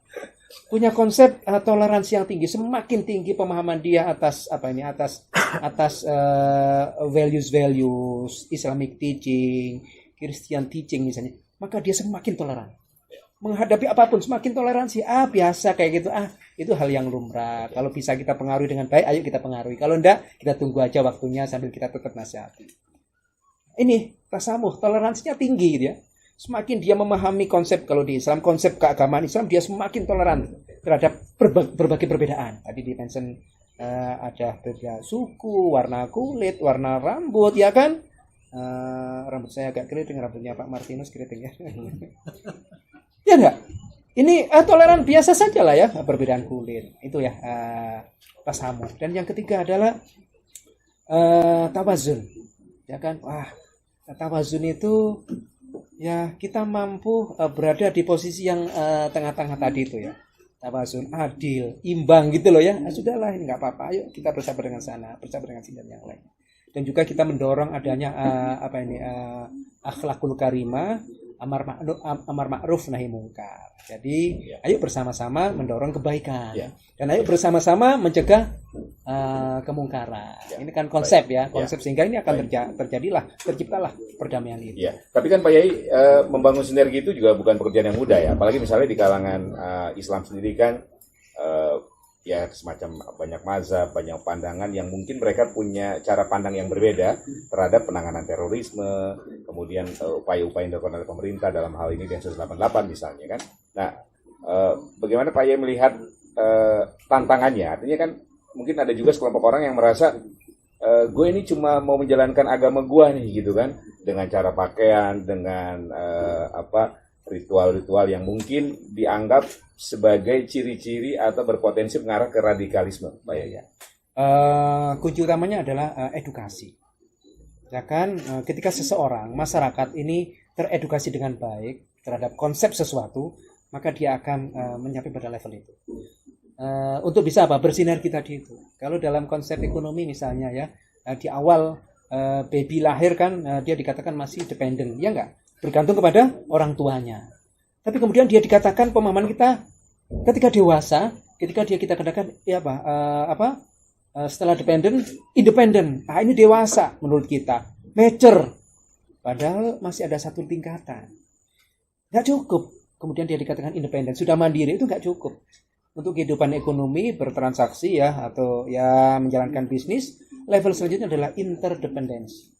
Punya konsep toleransi yang tinggi, semakin tinggi pemahaman dia atas values Islamic teaching, Christian teaching misalnya, maka dia semakin toleran. Menghadapi apapun semakin toleransi. Biasa kayak gitu. Itu hal yang lumrah. Kalau bisa kita pengaruhi dengan baik, ayo kita pengaruhi. Kalau enggak, kita tunggu aja waktunya sambil kita tetap nasihati. Ini tasamuh, toleransinya tinggi gitu ya. Semakin dia memahami konsep, kalau di Islam, konsep keagamaan Islam, dia semakin toleran terhadap berbagai perbedaan. Tadi di mention ada beda suku, warna kulit, warna rambut, ya kan? Rambut saya agak keriting, rambutnya Pak Martinus keriting ya. Ya enggak? Ini toleran biasa saja lah ya, perbedaan kulit. Itu ya, tasamuh. Dan yang ketiga adalah tawazun. Ya kan? Wah, tawazun itu ya kita mampu berada di posisi yang tengah-tengah tadi itu ya. Tawazun, adil, imbang gitu loh ya. Sudahlah, ini nggak apa-apa. Ayo kita bersabar dengan sana, bersabar dengan sini dan yang lain. Dan juga kita mendorong adanya akhlakul karimah, amar ma'ruf nahi mungkar. Jadi ayo bersama-sama mendorong kebaikan. Dan ayo bersama-sama mencegah kemungkaran. Ini kan konsep ya, konsep sehingga ini akan terciptalah perdamaian itu. Ya, tapi kan Pak Yai, membangun sinergi itu juga bukan pekerjaan yang mudah ya. Apalagi misalnya di kalangan Islam sendiri kan ya semacam banyak mazhab, banyak pandangan yang mungkin mereka punya cara pandang yang berbeda terhadap penanganan terorisme, kemudian upaya-upaya yang dilakukan oleh pemerintah dalam hal ini Densus 88 misalnya kan. Nah, bagaimana Pak Yai melihat tantangannya? Artinya kan mungkin ada juga sekelompok orang yang merasa gue ini cuma mau menjalankan agama gue nih gitu kan, dengan cara pakaian, dengan ritual-ritual yang mungkin dianggap sebagai ciri-ciri atau berpotensi mengarah ke radikalisme, Pak Yai. Kunci utamanya adalah edukasi. Ya kan, ketika seseorang masyarakat ini teredukasi dengan baik terhadap konsep sesuatu, maka dia akan mencapai pada level itu. Untuk bisa bersinergi tadi itu. Kalau dalam konsep ekonomi misalnya ya, di awal baby lahir kan dia dikatakan masih dependent, ya enggak? Bergantung kepada orang tuanya. Tapi kemudian dia dikatakan pemahaman kita ketika dewasa, ketika kita katakan setelah dependent, independent. Ah, ini dewasa menurut kita, mature. Padahal masih ada satu tingkatan. Nggak cukup. Kemudian dia dikatakan independen, sudah mandiri, itu nggak cukup. Untuk kehidupan ekonomi, bertransaksi ya, atau ya menjalankan bisnis, level selanjutnya adalah interdependence.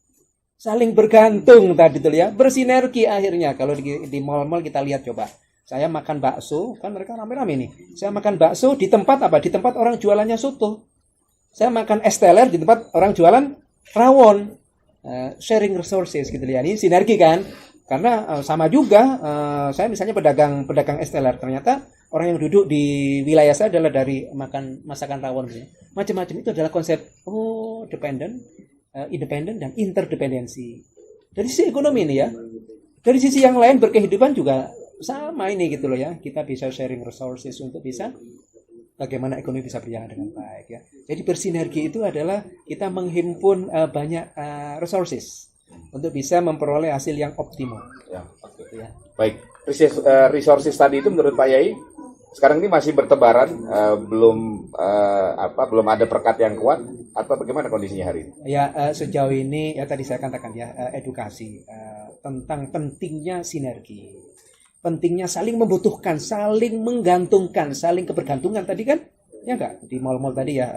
Saling bergantung tadi tuh ya, bersinergi akhirnya. Kalau di mall-mall kita lihat coba. Saya makan bakso, kan mereka rame-rame nih. Saya makan bakso di tempat apa? Di tempat orang jualannya soto. Saya makan es teler di tempat orang jualan rawon. Sharing resources gitu ya. Ini sinergi kan? Karena sama juga saya misalnya pedagang es teler, ternyata orang yang duduk di wilayah saya adalah dari makan masakan rawon. Macam-macam itu adalah konsep dependent, independen dan interdependensi. Dari sisi ekonomi ini ya. Dari sisi yang lain berkehidupan juga sama ini gitu loh ya. Kita bisa sharing resources untuk bisa bagaimana ekonomi bisa berjalan dengan baik ya. Jadi bersinergi itu adalah kita menghimpun banyak resources untuk bisa memperoleh hasil yang optimum. Ya, okay. Ya. Baik, resources tadi itu menurut Pak Yai sekarang ini masih bertebaran, belum ada perekat yang kuat, atau bagaimana kondisinya hari ini? Ya, sejauh ini ya tadi saya katakan ya, edukasi tentang pentingnya sinergi, pentingnya saling membutuhkan, saling menggantungkan, saling kebergantungan tadi kan, ya enggak di mal-mal tadi ya.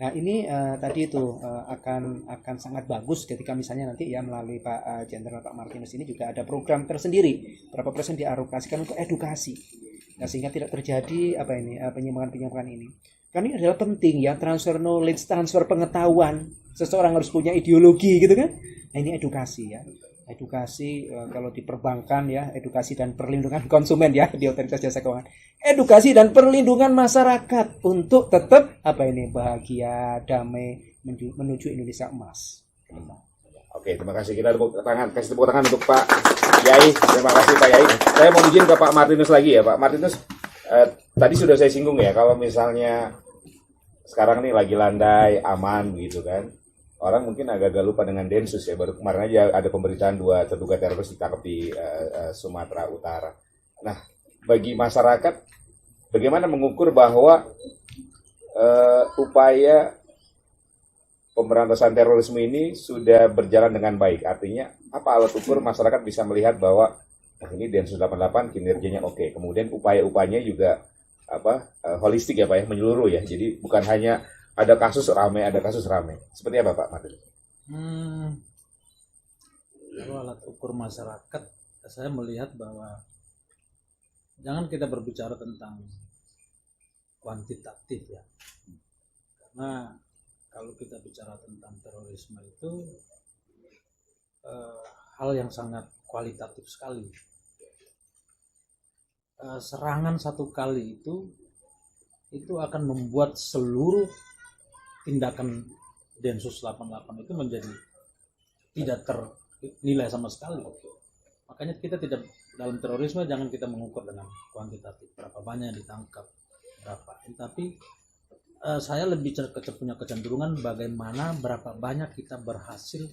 Nah ini tadi itu akan sangat bagus ketika misalnya nanti ya melalui Pak Jenderal Pak Martinus ini juga ada program tersendiri, berapa persen dialokasikan untuk edukasi. Nah, sehingga tidak terjadi penyimpangan ini. Karena ini adalah penting ya, transfer knowledge, transfer pengetahuan. Seseorang harus punya ideologi gitu kan. Nah, ini edukasi ya. Edukasi kalau di perbankan ya, edukasi dan perlindungan konsumen ya di Otoritas Jasa Keuangan. Edukasi dan perlindungan masyarakat untuk tetap bahagia, damai menuju Indonesia emas. Oke, terima kasih. Kita kasih tepuk tangan untuk Pak Yai. Terima kasih Pak Yai. Saya mau izin ke Pak Martinus lagi ya. Pak Martinus, tadi sudah saya singgung ya, kalau misalnya sekarang nih lagi landai, aman begitu kan. Orang mungkin agak lupa dengan Densus ya. Baru kemarin aja ada pemberitaan 2 terduga teroris ditangkap di Sumatera Utara. Nah, bagi masyarakat, bagaimana mengukur bahwa upaya pemberantasan terorisme ini sudah berjalan dengan baik? Artinya apa alat ukur masyarakat bisa melihat bahwa ini Densus 88 kinerjanya oke. Kemudian upaya-upayanya juga holistik ya Pak ya, menyeluruh ya. Jadi bukan hanya ada kasus ramai. Seperti apa Pak Martin? Kalau alat ukur masyarakat, saya melihat bahwa jangan kita berbicara tentang kuantitatif ya. Karena kalau kita bicara tentang terorisme itu hal yang sangat kualitatif sekali. Serangan satu kali itu akan membuat seluruh tindakan Densus 88 itu menjadi tidak ternilai sama sekali. Makanya kita tidak, dalam terorisme jangan kita mengukur dengan kuantitatif, berapa banyak yang ditangkap, berapa. Tapi saya lebih punya kecenderungan bagaimana berapa banyak kita berhasil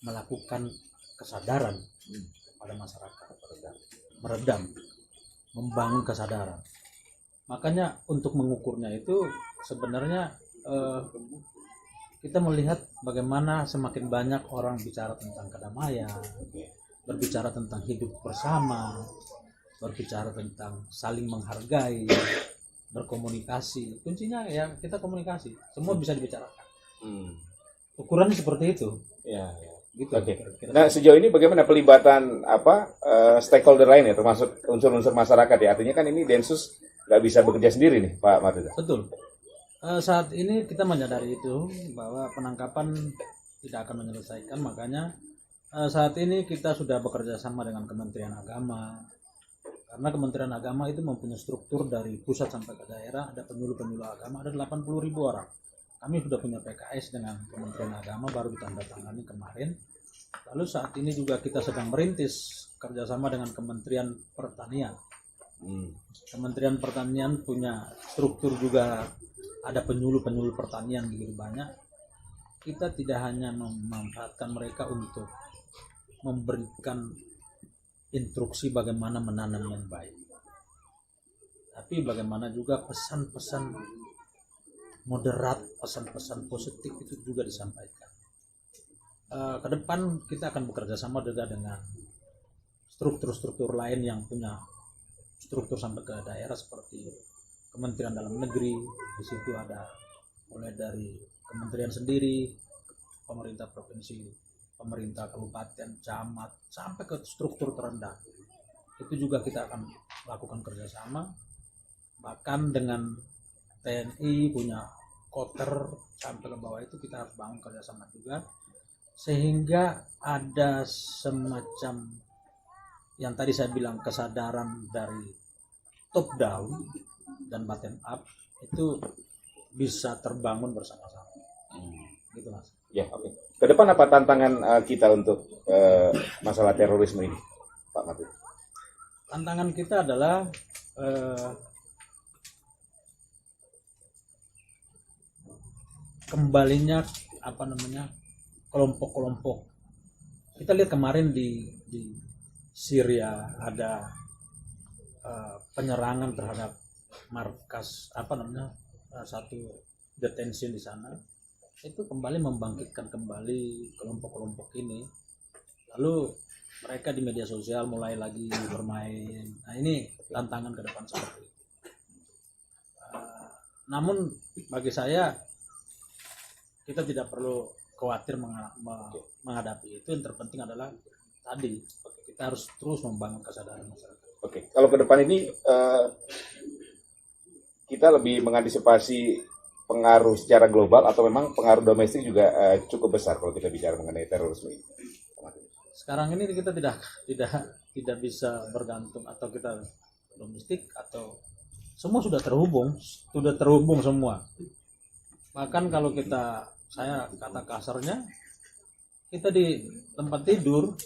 melakukan kesadaran pada masyarakat, meredam, membangun kesadaran. Makanya untuk mengukurnya itu sebenarnya kita melihat bagaimana semakin banyak orang bicara tentang kedamaian, berbicara tentang hidup bersama, berbicara tentang saling menghargai, berkomunikasi. Kuncinya ya kita komunikasi, semua bisa dibicarakan. Ukurannya seperti itu. Ya. Gitu. Oke. Nah, sejauh ini bagaimana pelibatan stakeholder lain ya, termasuk unsur-unsur masyarakat ya? Artinya kan ini Densus nggak bisa bekerja sendiri nih, Pak Martin. Betul. Saat ini kita menyadari itu bahwa penangkapan tidak akan menyelesaikan, makanya saat ini kita sudah bekerja sama dengan Kementerian Agama, karena Kementerian Agama itu mempunyai struktur dari pusat sampai ke daerah, ada penyuluh-penyuluh agama, ada 80.000 orang. Kami sudah punya PKS dengan Kementerian Agama, baru ditandatangani kemarin. Lalu saat ini juga kita sedang merintis kerjasama dengan Kementerian Pertanian. Kementerian Pertanian punya struktur juga, ada penyuluh-penyuluh pertanian begitu banyak. Kita tidak hanya memanfaatkan mereka untuk memberikan instruksi bagaimana menanam yang baik, tapi bagaimana juga pesan-pesan moderat, pesan-pesan positif itu juga disampaikan. Ke depan kita akan bekerja sama juga dengan struktur-struktur lain yang punya struktur sampai ke daerah seperti Kementerian Dalam Negeri. Di situ ada mulai dari kementerian sendiri, pemerintah provinsi, pemerintah kabupaten, camat, sampai ke struktur terendah. Itu juga kita akan lakukan kerjasama. Bahkan dengan TNI punya koter sampai ke bawah itu kita harus bangun kerjasama juga, sehingga ada semacam yang tadi saya bilang kesadaran dari top down dan bottom up itu bisa terbangun bersama-sama. Gitu Mas. Ya, oke. Ke depan apa tantangan kita untuk masalah terorisme ini, Pak Martin? Tantangan kita adalah kembalinya kelompok-kelompok. Kita lihat kemarin di Syria ada penyerangan terhadap markas satu detensi di sana. Itu kembali membangkitkan kembali kelompok-kelompok ini. Lalu mereka di media sosial mulai lagi bermain. Nah, ini tantangan ke depan seperti itu. Namun bagi saya kita tidak perlu khawatir menghadapi itu. Yang terpenting adalah tadi kita harus terus membangun kesadaran masyarakat. Oke, kalau ke depan ini kita lebih mengantisipasi pengaruh secara global atau memang pengaruh domestik juga cukup besar kalau kita bicara mengenai terorisme ini? Sekarang ini kita tidak bisa bergantung atau kita domestik atau semua sudah terhubung semua. Bahkan kalau saya kata kasarnya, kita di tempat tidur,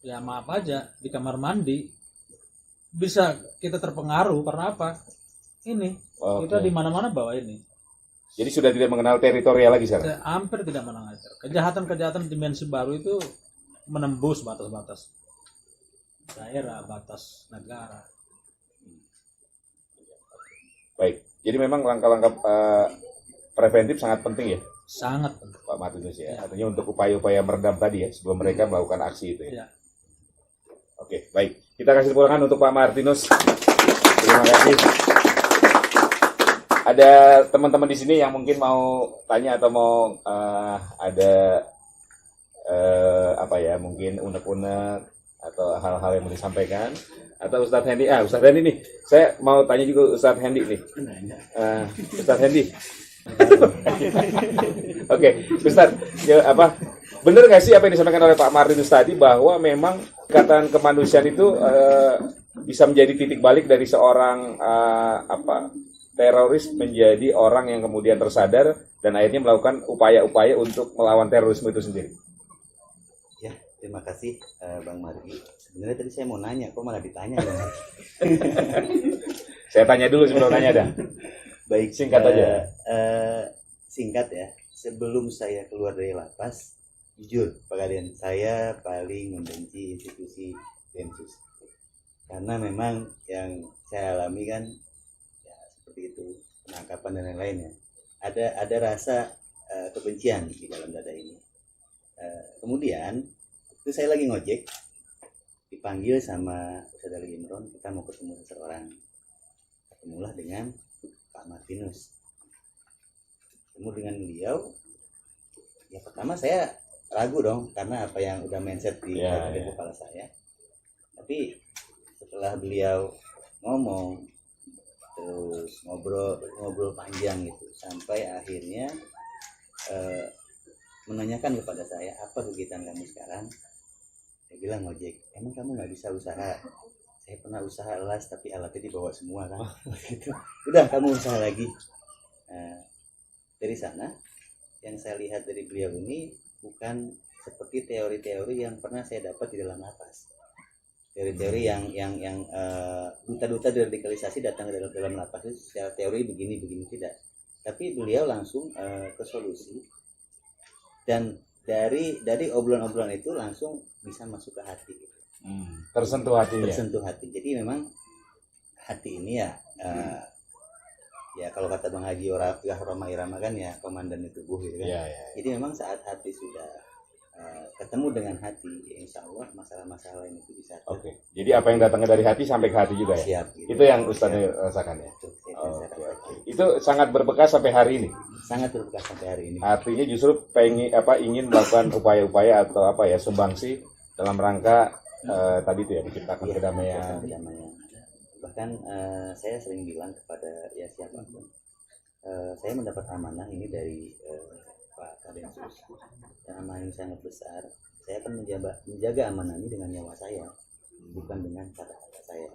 ya maaf aja, di kamar mandi, bisa kita terpengaruh karena apa? Kita di mana-mana bawa ini. Jadi sudah tidak mengenal teritorial lagi sekarang? Hampir tidak mengenal. Kejahatan-kejahatan dimensi baru itu menembus batas-batas daerah, batas negara. Baik, jadi memang langkah-langkah preventif sangat penting ya? Sangat penting, Pak Martinus ya. Artinya untuk upaya-upaya meredam tadi ya, sebelum mereka melakukan aksi itu ya. Oke, baik. Kita kasih tepuk tangan untuk Pak Martinus. Terima kasih. Ada teman-teman di sini yang mungkin mau tanya atau mau ada mungkin unek-unek atau hal-hal yang mau disampaikan, atau Ustadz Hendy. Ustadz Hendy nih, saya mau tanya juga Ustadz Hendy nih. Ustadz Hendy. Oke, Ustadz, benar nggak sih apa yang disampaikan oleh Pak Martinus tadi bahwa memang ikatan kemanusiaan itu bisa menjadi titik balik dari seorang teroris menjadi orang yang kemudian tersadar dan akhirnya melakukan upaya-upaya untuk melawan terorisme itu sendiri. Ya, terima kasih Bang Margi. Sebenarnya tadi saya mau nanya, kok malah ditanya Bang? Saya tanya dulu sebelum nanya dah. Baik, Singkat aja. Singkat ya. Sebelum saya keluar dari lapas, jujur Pak Kadian, saya paling membenci institusi Densus. Karena memang yang saya alami kan ya seperti itu, penangkapan dan lain-lain ya. Ada rasa kebencian di dalam dada ini. Kemudian itu saya lagi ngojek, dipanggil sama Ustaz Ali Imron, kita mau ketemu seseorang. Ketemulah dengan Pak Martinus. Ketemu dengan beliau, ya pertama saya ragu dong, karena apa yang udah mindset di kepala saya. Tapi setelah beliau ngomong, terus ngobrol panjang gitu, sampai akhirnya menanyakan kepada saya, apa kegiatan kamu sekarang? Saya bilang ngojek. Emang kamu nggak bisa usaha? Saya pernah usaha las, tapi alatnya dibawa semua kan. Gitu. Udah, kamu usaha lagi. Dari sana yang saya lihat dari beliau ini bukan seperti teori-teori yang pernah saya dapat di dalam lapas. Teori-teori yang duta-duta deradikalisasi datang ke dalam lapas itu secara teori begini tidak. Tapi beliau langsung ke solusi, dan dari obrolan-obrolan itu langsung bisa masuk ke hati. Tersentuh hatinya. Tersentuh hati. Jadi memang hati ini ya ya kalau kata Bang Haji Roma Irama kan ya komandan tubuh gitu kan. Ya. Jadi memang saat hati sudah ketemu dengan hati, ya insya Allah masalah-masalah ini itu bisa. Oke. Jadi apa yang datangnya dari hati sampai ke hati juga ya. Siap. Gitu. Itu yang Ustaz rasakan ya. Oke. Itu sangat berbekas sampai hari ini. Sangat berbekas sampai hari ini. Artinya justru ingin melakukan upaya-upaya atau sumbangsi dalam rangka tadi itu ya, menciptakan kedamaian. Bahkan saya sering bilang kepada ya siapapun, saya mendapat amanah ini dari Pak Kadensus, dan amanah ini sangat besar. Saya akan menjaga amanah ini dengan nyawa saya, bukan dengan kata-kata saya.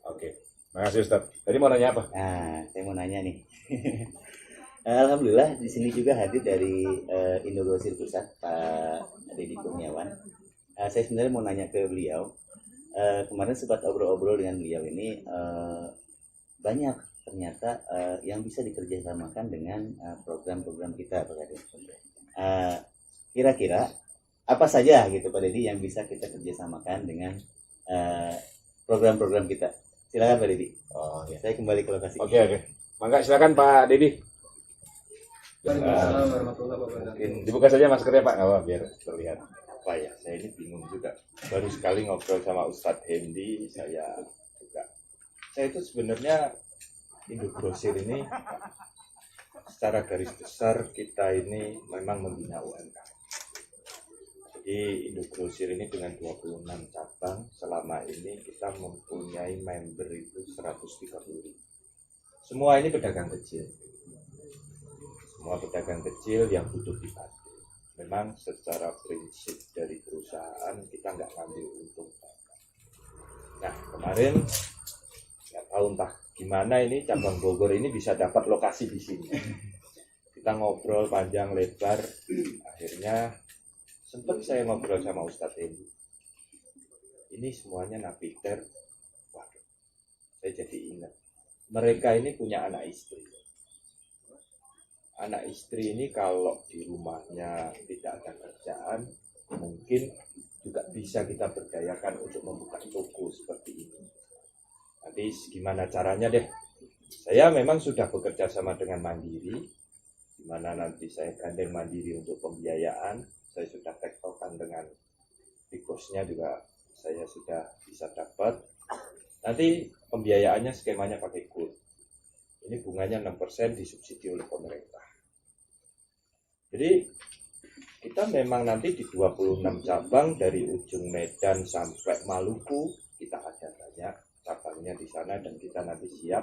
Oke, makasih Ustaz. Tadi mau nanya apa? Nah, saya mau nanya nih. Alhamdulillah di sini juga hadir dari Indogrosir Pusat Pak Deddy Kurniawan. Saya sebenarnya mau nanya ke beliau. Kemarin sempat obrol-obrol dengan beliau ini, banyak ternyata yang bisa dikerjasamakan dengan program-program kita Pak Deddy. Kira-kira apa saja gitu Pak Deddy yang bisa kita kerjasamakan dengan program-program kita? Silakan Pak Deddy. Oh ya. Saya kembali ke lokasi. Oke. Mangga silakan Pak Deddy. Waalaikumsalam warahmatullahi wabarakatuh. Mungkin dibuka saja maskernya Pak, biar terlihat. Apa ya, saya ini bingung juga. Baru sekali ngobrol sama Ustadz Hendy, saya itu sebenarnya Indogrosir ini secara garis besar kita ini memang membina UMKM. Jadi Indogrosir ini dengan 26 cabang, selama ini kita mempunyai member itu 130.000. Semua ini pedagang kecil. Semua pedagang kecil yang butuh dibantu. Memang secara prinsip dari perusahaan kita nggak ngambil untung. Nah kemarin nggak tahu entah gimana ini cabang Bogor ini bisa dapat lokasi di sini. Kita ngobrol panjang lebar, akhirnya sempat saya ngobrol sama Ustadz Hendy. Ini semuanya napiter. Waduh, saya jadi ingat. Mereka ini punya anak istri. Anak istri ini kalau di rumahnya tidak ada kerjaan, mungkin juga bisa kita berdayakan untuk membuka toko seperti ini. Nanti gimana caranya deh. Saya memang sudah bekerja sama dengan Mandiri, di mana nanti saya gandeng Mandiri untuk pembiayaan. Saya sudah tektokan dengan Bigosnya juga saya sudah bisa dapat. Nanti pembiayaannya skemanya pakai KUR. Ini bunganya 6% disubsidi oleh pemerintah. Jadi kita memang nanti di 26 cabang dari ujung Medan sampai Maluku kita ada banyak cabangnya di sana, dan kita nanti siap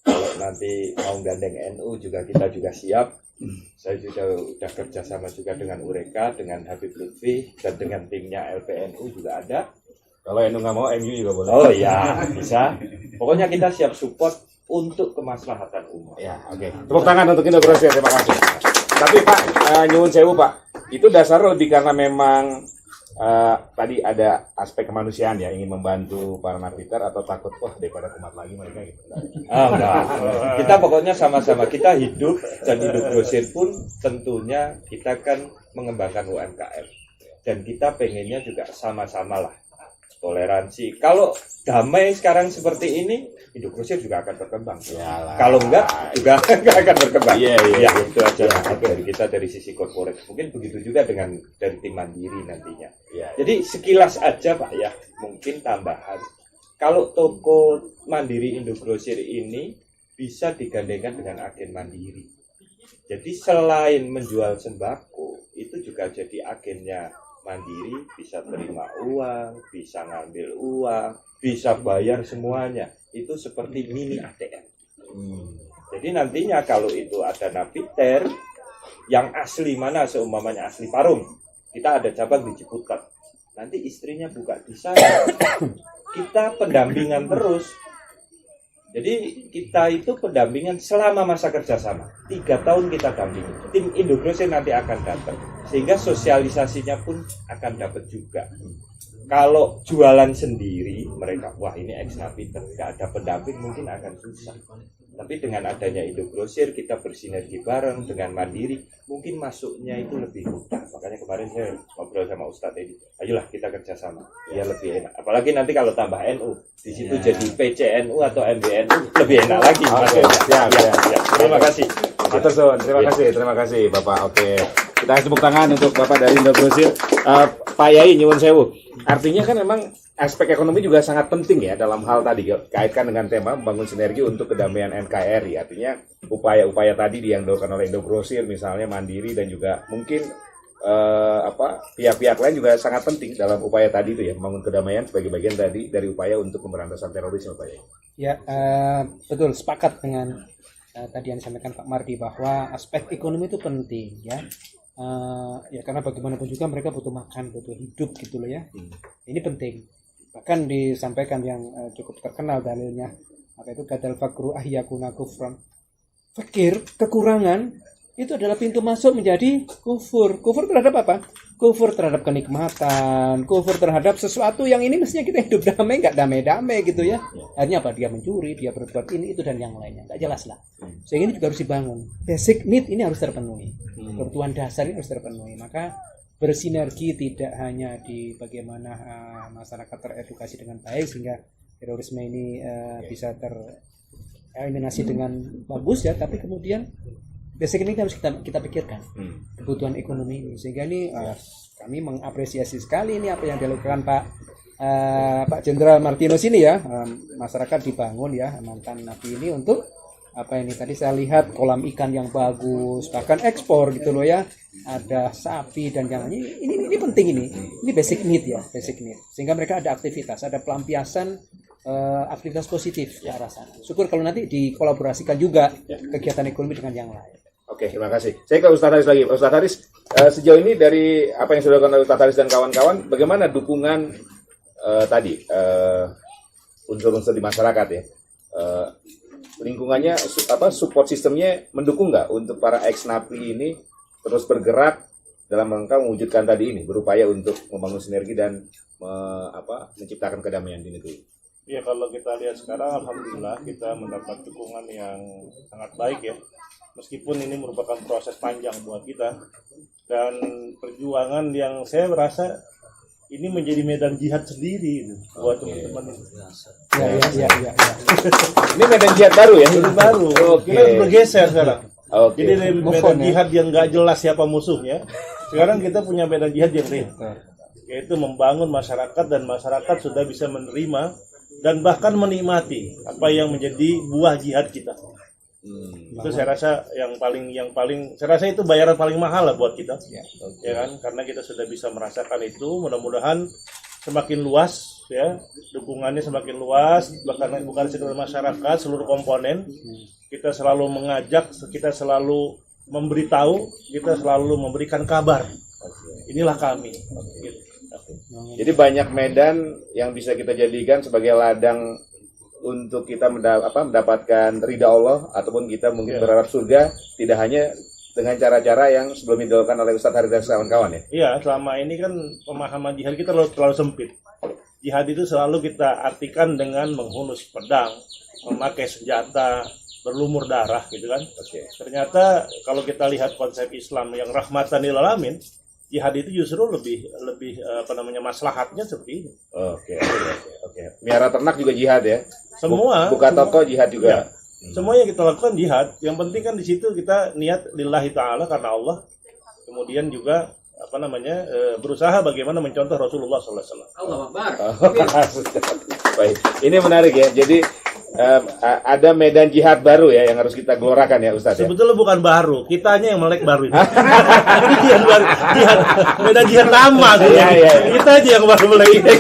Kalau nanti mau gandeng NU juga kita juga siap. Saya juga udah kerjasama juga dengan Ureka, dengan Habib Lutfi, dan dengan timnya LPNU juga ada. Kalau NU nggak mau, MU juga boleh. Oh ya, bisa. Pokoknya kita siap support untuk kemaslahatan umat. Ya, oke. Tepuk tangan untuk Indogrosir, terima kasih. Tapi Pak, nyuwun sewu Pak, itu dasar lebih karena memang tadi ada aspek kemanusiaan ya, ingin membantu para napiter atau takut wah daripada kumat lagi mereka gitu. Enggak. Kita pokoknya sama-sama kita hidup, dan Indogrosir pun tentunya kita kan mengembangkan UMKM. Dan kita pengennya juga sama-sama lah toleransi. Kalau damai sekarang seperti ini, Indogrosir juga akan berkembang. Yalah. Kalau enggak, juga enggak akan berkembang. Iya. Ya, itu aja dari kita dari sisi corporate. Mungkin begitu juga dengan dari tim Mandiri nantinya. Iya. Jadi sekilas aja Pak ya, mungkin tambahan. Kalau toko Mandiri Indogrosir ini bisa digandengkan dengan agen Mandiri. Jadi selain menjual sembako, itu juga jadi agennya Mandiri, bisa terima uang, bisa ngambil uang, bisa bayar semuanya. Itu seperti mini ATM. Jadi nantinya kalau itu ada napiter yang asli mana, seumpamanya asli Parung, kita ada cabang di Ciputat. Nanti istrinya buka di sana. Kita pendampingan terus. Jadi kita itu pendampingan selama masa kerjasama. 3 tahun kita dampingi. Tim Indogrosir nanti akan datang. Sehingga sosialisasinya pun akan dapat juga. Kalau jualan sendiri, mereka, wah ini ex-napiter, nggak ada pendamping mungkin akan susah. Tapi dengan adanya Indogrosir, kita bersinergi bareng dengan Mandiri, mungkin masuknya itu lebih mudah. Makanya kemarin saya ngobrol sama Ustadz Edi, ayolah kita kerjasama, ya lebih enak. Apalagi nanti kalau tambah NU, di situ jadi PCNU atau MBNU, lebih enak lagi. Oke, siap. Terima kasih. Terima kasih Bapak. Oke, kita kasih tepuk tangan untuk Bapak dari Indogrosir. Pak Yai, nyuwun sewu. Artinya kan memang aspek ekonomi juga sangat penting ya dalam hal tadi kaitkan dengan tema membangun sinergi untuk kedamaian NKRI. Artinya upaya-upaya tadi yang dilakukan oleh Indogrosir misalnya Mandiri dan juga mungkin pihak-pihak lain juga sangat penting dalam upaya tadi itu ya, membangun kedamaian sebagai bagian tadi dari upaya untuk pemberantasan terorisme Pak Yai. Ya, betul, sepakat dengan tadi yang disampaikan Pak Mardi bahwa aspek ekonomi itu penting ya. Ya karena bagaimanapun juga mereka butuh makan, butuh hidup gitu loh ya. Ini penting. Bahkan disampaikan yang cukup terkenal dalilnya, apa itu kadal fakru ahyakuna kufran. Fakir, kekurangan itu adalah pintu masuk menjadi kufur. Kufur terhadap apa? Kufur terhadap kenikmatan, kufur terhadap sesuatu yang ini mestinya kita hidup damai, nggak damai-damai gitu ya. Akhirnya apa? Dia mencuri, dia berbuat ini, itu dan yang lainnya. Nggak jelas lah. Sehingga ini juga harus dibangun. Basic need ini harus terpenuhi. Kebutuhan dasar ini harus terpenuhi. Maka bersinergi tidak hanya di bagaimana masyarakat teredukasi dengan baik sehingga terorisme ini bisa tereliminasi dengan bagus ya, tapi kemudian basic ini harus kita pikirkan kebutuhan ekonomi ini, sehingga ini kami mengapresiasi sekali ini apa yang dilakukan Pak Jenderal Martinus ini ya. Masyarakat dibangun ya, mantan napi ini untuk apa ini tadi saya lihat kolam ikan yang bagus, bahkan ekspor gitu loh ya, ada sapi dan yang ini penting, ini basic need ya, basic need, sehingga mereka ada aktivitas, ada pelampiasan aktivitas positif ke arah sana. Syukur kalau nanti dikolaborasikan juga kegiatan ekonomi dengan yang lain. Oke, terima kasih. Saya ke Ustadz Haris lagi. Ustadz Haris, sejauh ini dari apa yang sudah dilakukan oleh Ustadz Haris dan kawan-kawan, bagaimana dukungan unsur-unsur di masyarakat ya? Lingkungannya, support sistemnya mendukung nggak untuk para ex-napi ini terus bergerak dalam rangka mewujudkan tadi ini, berupaya untuk membangun sinergi dan menciptakan kedamaian di negeri? Ya, kalau kita lihat sekarang, alhamdulillah kita mendapat dukungan yang sangat baik ya. Meskipun ini merupakan proses panjang buat kita dan perjuangan yang saya merasa ini menjadi medan jihad sendiri itu buat teman-teman itu. Ya. Ini medan jihad baru ya? Medan baru. Kita bergeser sekarang. Jadi dari medan jihad yang nggak jelas siapa musuhnya, sekarang kita punya medan jihad yang real, yaitu membangun masyarakat, dan masyarakat sudah bisa menerima dan bahkan menikmati apa yang menjadi buah jihad kita. Itu saya rasa yang paling saya rasa itu bayaran paling mahal lah buat kita, ya kan, karena kita sudah bisa merasakan itu. Mudah-mudahan semakin luas ya, dukungannya semakin luas, bahkan bukan sekedar masyarakat, seluruh komponen. Kita selalu mengajak, kita selalu memberitahu, kita selalu memberikan kabar. Inilah kami. Gitu. Jadi banyak medan yang bisa kita jadikan sebagai ladang untuk kita mendapatkan ridha Allah ataupun kita mungkin berharap surga, tidak hanya dengan cara-cara yang sebelum dilakukan oleh Ustadz Haris dan kawan-kawan ya. Iya, selama ini kan pemahaman jihad kita terlalu sempit. Jihad itu selalu kita artikan dengan menghunus pedang, memakai senjata, berlumur darah gitu kan. Ternyata kalau kita lihat konsep Islam yang rahmatan lil alamin, jihad itu justru lebih maslahatnya seperti ini. Oke. Miara ternak juga jihad ya. Semua buka toko jihad juga. Semua yang kita lakukan jihad. Yang penting kan di situ kita niat lillahi ta'ala karena Allah. Kemudian juga berusaha bagaimana mencontoh Rasulullah SAW. Allah Akbar. Baik. Ini menarik ya. Jadi ada medan jihad baru ya yang harus kita gelorakan ya Ustaz ya. Sebetulnya bukan baru, kitanya yang melek baru ini. Ini jihad baru, medan jihad lama gitu. Kita aja yang baru melek ini.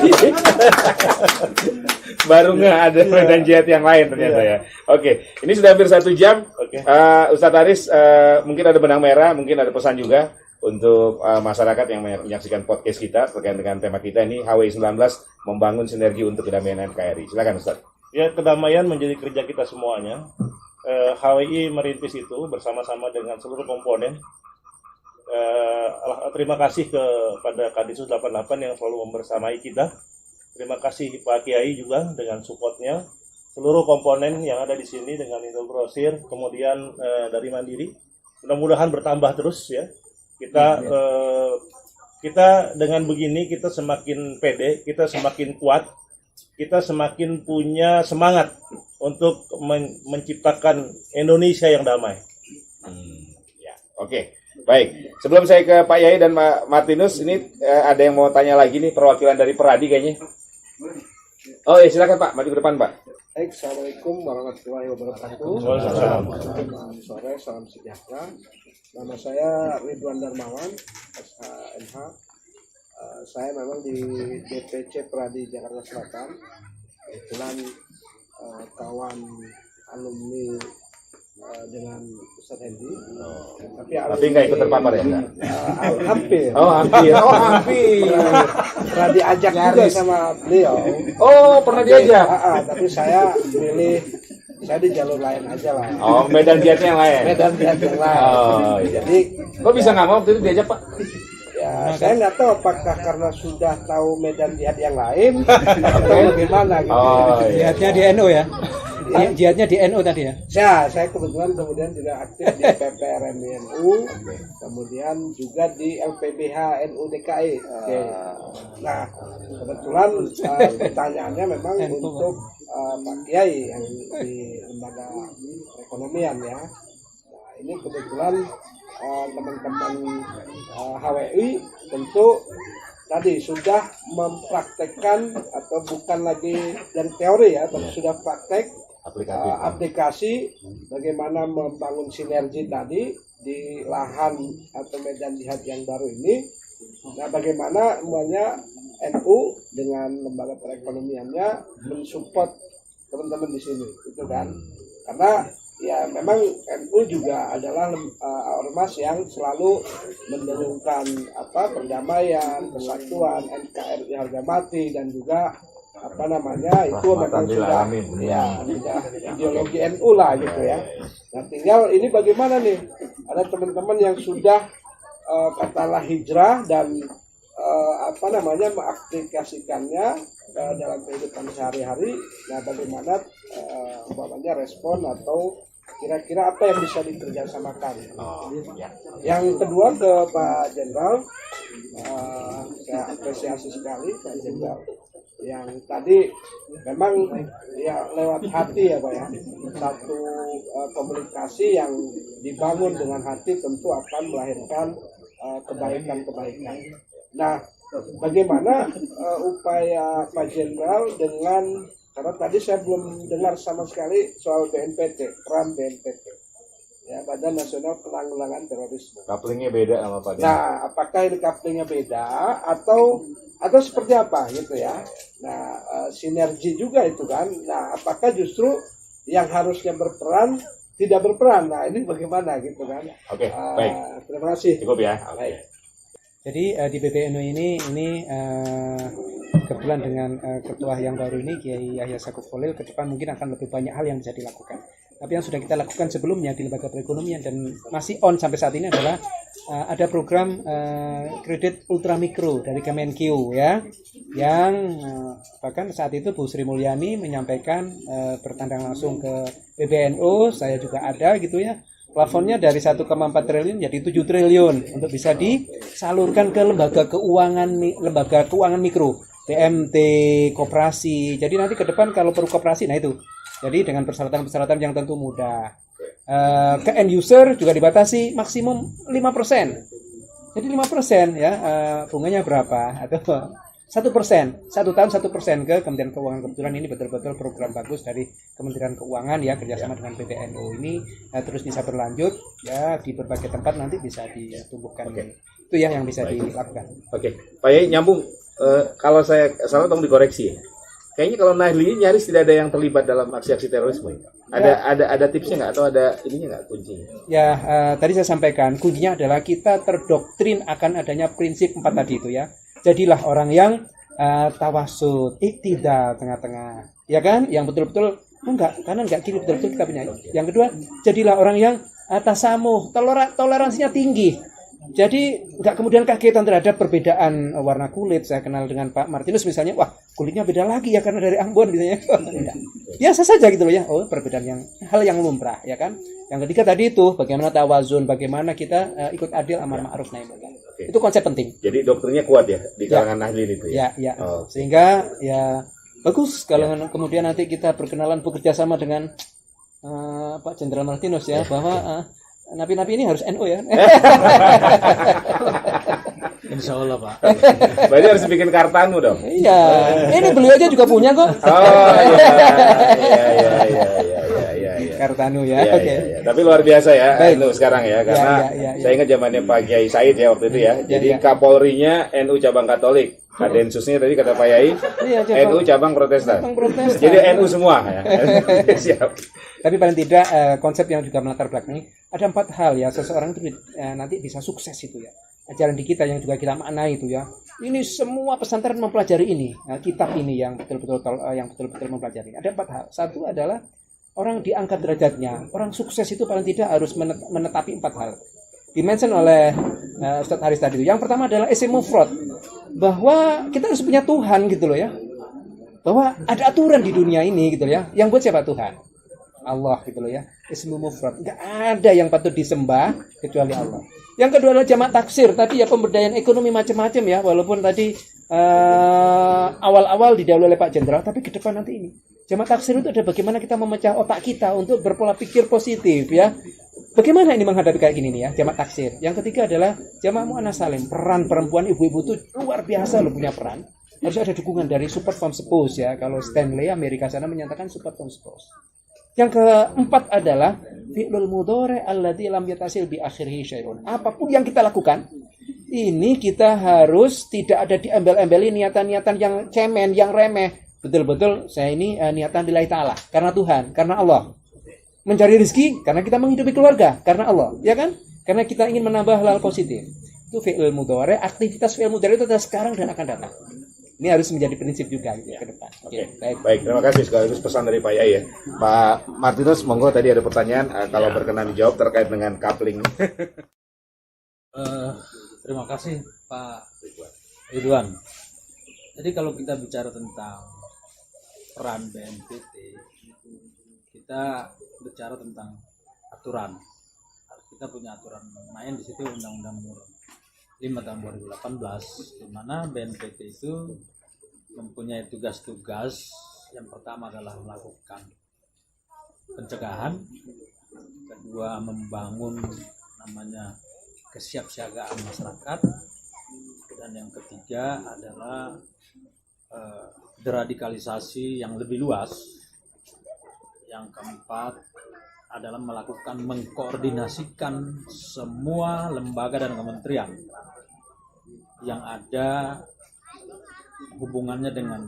Baru nggak ada medan jihad yang lain ternyata ya. Oke, ini sudah hampir 1 jam. Ustadz Haris, mungkin ada benang merah, mungkin ada pesan juga untuk masyarakat yang menyaksikan podcast kita terkait dengan tema kita ini HWI 19 membangun sinergi untuk kedamaian NKRI. Silakan Ustadz. Ya, kedamaian menjadi kerja kita semuanya. HWI merintis itu bersama-sama dengan seluruh komponen. Terima kasih kepada Kadisus 88 yang selalu membersamai kita. Terima kasih Pak Kiai juga dengan supportnya. Seluruh komponen yang ada di sini dengan Indo Grosir, kemudian dari Mandiri. Mudah-mudahan bertambah terus ya. Kita dengan begini kita semakin pede, kita semakin kuat, kita semakin punya semangat untuk menciptakan Indonesia yang damai. Oke. Baik, sebelum saya ke Pak Yai dan Pak Martinus, ini ada yang mau tanya lagi nih, perwakilan dari Peradi kayaknya. Oh ya, silakan Pak, maju ke depan Pak. Baik, Assalamualaikum warahmatullahi wabarakatuh. Selamat sore, salam sejahtera. Nama saya Ridwan Darmawan, SHMH. Saya memang di DPC Peradi Jakarta Selatan. Kebetulan kawan alumni dengan Ustadz Hendi. Tapi nggak ikut terpapar ya? Hampir. Hampir. Pernah diajak juga sama beliau. Oh, pernah diajak? Tapi saya pilih, saya di jalur lain aja lah. Oh, medan jihadnya yang lain? Medan jihad yang lain. Oh, iya. Jadi, kok bisa nggak mau waktu itu diajak Pak? Ya, saya nggak tahu apakah karena sudah tahu medan jihad yang lain atau bagaimana gitu. Oh, iya. Jihadnya di NU ya? Jihadnya di NU tadi ya? Saya kebetulan kemudian juga aktif di PPRMI-NU, kemudian juga di LPBH NU DKI. Nah, kebetulan pertanyaannya memang untuk Pak Kiai yang di lembaga perekonomian ya. Nah, ini kebetulan teman-teman HWI tentu tadi sudah mempraktekkan atau bukan lagi dari teori ya, tapi sudah praktek aplikasi bagaimana membangun sinergi tadi di lahan atau medan jihad yang baru ini. Nah, bagaimana semuanya NU dengan lembaga perekonomiannya mensupport teman-teman di sini, itu kan? Karena ya memang NU juga adalah ormas yang selalu mendengungkan perdamaian, persatuan, NKRI harga mati, dan juga itu memang sudah ideologi NU lah gitu ya. Nah, tinggal ini bagaimana nih, ada teman-teman yang sudah katakanlah hijrah dan mengaplikasikannya dalam kehidupan sehari-hari. Nah, bagaimana respon atau kira-kira apa yang bisa dikerjasamakan. Yang kedua ke Pak Jenderal, saya apresiasi sekali Pak Jenderal yang tadi memang ya lewat hati ya Pak ya, satu komunikasi yang dibangun dengan hati tentu akan melahirkan kebaikan-kebaikan. Nah, bagaimana upaya Pak Jenderal dengan, karena tadi saya belum dengar sama sekali soal BNPT, peran BNPT. ya, Badan Nasional Penanggulangan Terorisme. Couplingnya beda sama Pak Den. Nah, apakah ini couplingnya beda atau seperti apa gitu ya? Nah, sinergi juga itu kan. Nah, apakah justru yang harusnya berperan tidak berperan? Nah, ini bagaimana gitu kan? Oke, baik. Terima kasih. Cukup ya. Baik. Jadi di PBNU ini kebetulan dengan ketua yang baru ini Kiai Yahya Stakuf Khalil, ke depan mungkin akan lebih banyak hal yang bisa dilakukan. Tapi yang sudah kita lakukan sebelumnya di lembaga perekonomian dan masih on sampai saat ini adalah ada program kredit ultramikro dari Kemenkeu ya, yang bahkan saat itu Bu Sri Mulyani menyampaikan bertandang langsung ke PBNU, saya juga ada gitu ya. Plafonnya dari 1,4 triliun jadi 7 triliun untuk bisa disalurkan ke lembaga keuangan mikro, TMT, koperasi. Jadi nanti ke depan kalau perlu koperasi, nah itu. Jadi dengan persyaratan-persyaratan yang tentu mudah. Ke end user juga dibatasi maksimum 5%. Jadi 5% ya, bunganya berapa? Atau 1%, 1 tahun 1% ke Kementerian Keuangan. Kebetulan ini betul-betul program bagus dari Kementerian Keuangan ya, kerjasama dengan PBNU ini terus bisa berlanjut ya, di berbagai tempat nanti bisa ditumbuhkan. Itu ya yang bisa dilakukan. Oke, Pak Yai nyambung. Kalau saya salah tolong dikoreksi ya. Kayaknya kalau Nahli ini nyaris tidak ada yang terlibat dalam aksi-aksi terorisme. Ada tipsnya nggak atau ada ininya nggak kuncinya? Ya, tadi saya sampaikan kuncinya adalah kita terdoktrin akan adanya prinsip 4 tadi itu ya. Jadilah orang yang tawasud, iktidal tengah-tengah, ya kan? Yang betul-betul enggak kanan enggak kiri, betul-betul kita punya. Yang kedua, jadilah orang yang tasamuh, toleransinya tinggi. Jadi enggak kemudian kagetan terhadap perbedaan warna kulit. Saya kenal dengan Pak Martinus misalnya, wah kulitnya beda lagi ya karena dari Ambon misalnya. Biasa saja gitu loh ya. Oh, perbedaan hal yang lumrah ya kan. Yang ketiga tadi itu bagaimana tawazun, bagaimana kita ikut adil amar ma'ruf nahi munkar. Itu konsep penting. Jadi doktrinnya kuat ya di kalangan Nahdlin itu ya. Ya. Sehingga ya bagus kalau kemudian nanti kita berkenalan bekerja sama dengan Pak Jenderal Martinus ya, bahwa napi-napi ini harus NU ya. Insya Allah Pak. Berarti harus bikin kartanu dong. Iya. Ini beliau aja juga punya kok. Oh iya. Kartanu ya. Iya, Oke. iya. Tapi luar biasa ya Baik. NU sekarang ya, karena Ya. saya ingat zamannya Pak Kiai Said ya waktu itu ya. Jadi Kapolrinya NU cabang Katolik, Kadensusnya tadi kata Pak Yai, Iya, coba. NU cabang Protestan. Cabang Protestan. Jadi NU semua ya. Siap. Tapi paling tidak konsep yang juga melatar belakangi ada 4 hal ya, seseorang itu nanti bisa sukses itu ya. Ajaran di kita yang juga kita maknai itu ya. Ini semua pesantren mempelajari ini, kitab ini yang betul-betul mempelajari. Ada 4 hal. Satu adalah orang diangkat derajatnya. Orang sukses itu paling tidak harus menetapi 4 hal. Dimention oleh Ustadz Haris tadi itu. Yang pertama adalah isim mufrad, bahwa kita harus punya Tuhan gitu loh ya. Bahwa ada aturan di dunia ini gitu ya. Yang buat siapa? Tuhan. Allah gitu loh ya. Ismu mufrad. Enggak ada yang patut disembah kecuali Allah. Yang kedua adalah jamak taksir. Tadi ya pemberdayaan ekonomi macam-macam ya. Walaupun tadi awal-awal didahului oleh Pak Jenderal, tapi ke depan nanti ini. Jamak taksir itu ada bagaimana kita memecah otak kita untuk berpola pikir positif ya. Bagaimana ini menghadapi kayak gini nih ya, jamak taksir. Yang ketiga adalah jamak muannas salim. Peran perempuan ibu-ibu itu luar biasa loh punya peran. Harus ada dukungan dari support from spouse ya. Kalau Stanley Amerika sana menyatakan support from spouse. Yang keempat adalah fi'lul mudhari' alladzi lam yatasil bi akhirih syai'un. Apapun yang kita lakukan, ini kita harus tidak ada diembel-embeli niatan-niatan yang cemen, yang remeh. Betul-betul saya ini niatan lillahi ta'ala, karena Tuhan, karena Allah. Mencari rezeki karena kita menghidupi keluarga, karena Allah, ya kan? Karena kita ingin menambah hal positif. Itu fi'lul mudhari', aktivitas fi'il mudhari' itu adalah sekarang dan akan datang. Ini harus menjadi prinsip juga gitu, ke depan. Oke. Baik, terima kasih sekaligus pesan dari Pak Yai ya. Pak Martinus, monggo tadi ada pertanyaan kalau berkenan dijawab terkait dengan coupling. Terima kasih Pak Ridwan. Jadi kalau kita bicara tentang peran BNPT, kita bicara tentang aturan. Kita punya aturan main di situ, Undang-Undang Nomor 5 tahun 2018, di mana BNPT itu mempunyai tugas-tugas. Yang pertama adalah melakukan pencegahan, kedua membangun namanya kesiapsiagaan masyarakat, dan yang ketiga adalah deradikalisasi yang lebih luas, yang keempat adalah mengkoordinasikan semua lembaga dan kementerian yang ada hubungannya dengan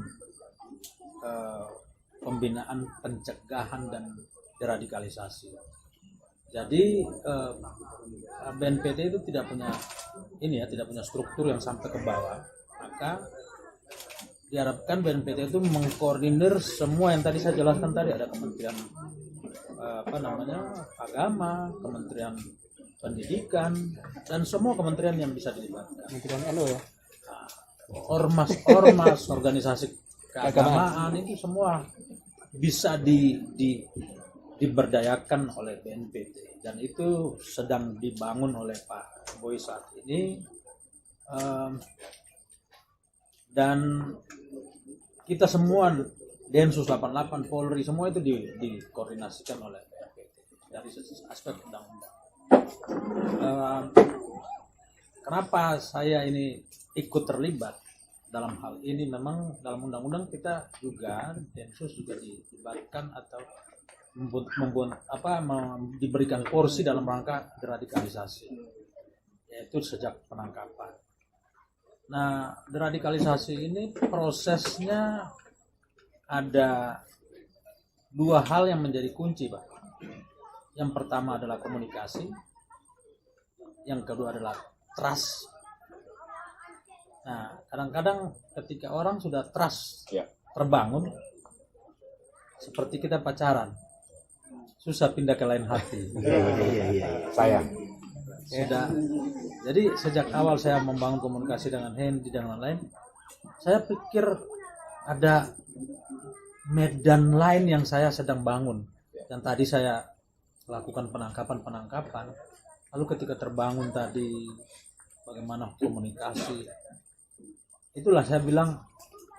pembinaan, pencegahan dan deradikalisasi. Jadi BNPT itu tidak punya struktur yang sampai ke bawah. Maka diharapkan BNPT itu mengkoordinir semua yang tadi saya jelaskan tadi, ada Kementerian Agama, Kementerian Pendidikan, dan semua kementerian yang bisa dilibatkan. Kementerian LO ya. Ormas, organisasi keagamaan itu semua bisa diberdayakan oleh BNPT, dan itu sedang dibangun oleh Pak Boy saat ini. Dan kita semua Densus 88, Polri, semua itu dikoordinasikan oleh BNPT dari aspek undang-undang. Kenapa saya ini ikut terlibat dalam hal ini? Memang dalam undang-undang kita juga Densus juga dilibatkan atau diberikan porsi dalam rangka deradikalisasi, yaitu sejak penangkapan. Nah, deradikalisasi ini prosesnya ada dua hal yang menjadi kunci, Pak. Yang pertama adalah komunikasi, yang kedua adalah trust. Nah, kadang-kadang ketika orang sudah trust terbangun, seperti kita pacaran, susah pindah ke lain hati. Sayang. Sudah. Jadi sejak awal saya membangun komunikasi dengan Hendy dan lain-lain, saya pikir ada medan lain yang saya sedang bangun. Dan tadi saya lakukan penangkapan. Lalu ketika terbangun tadi bagaimana komunikasi, itulah saya bilang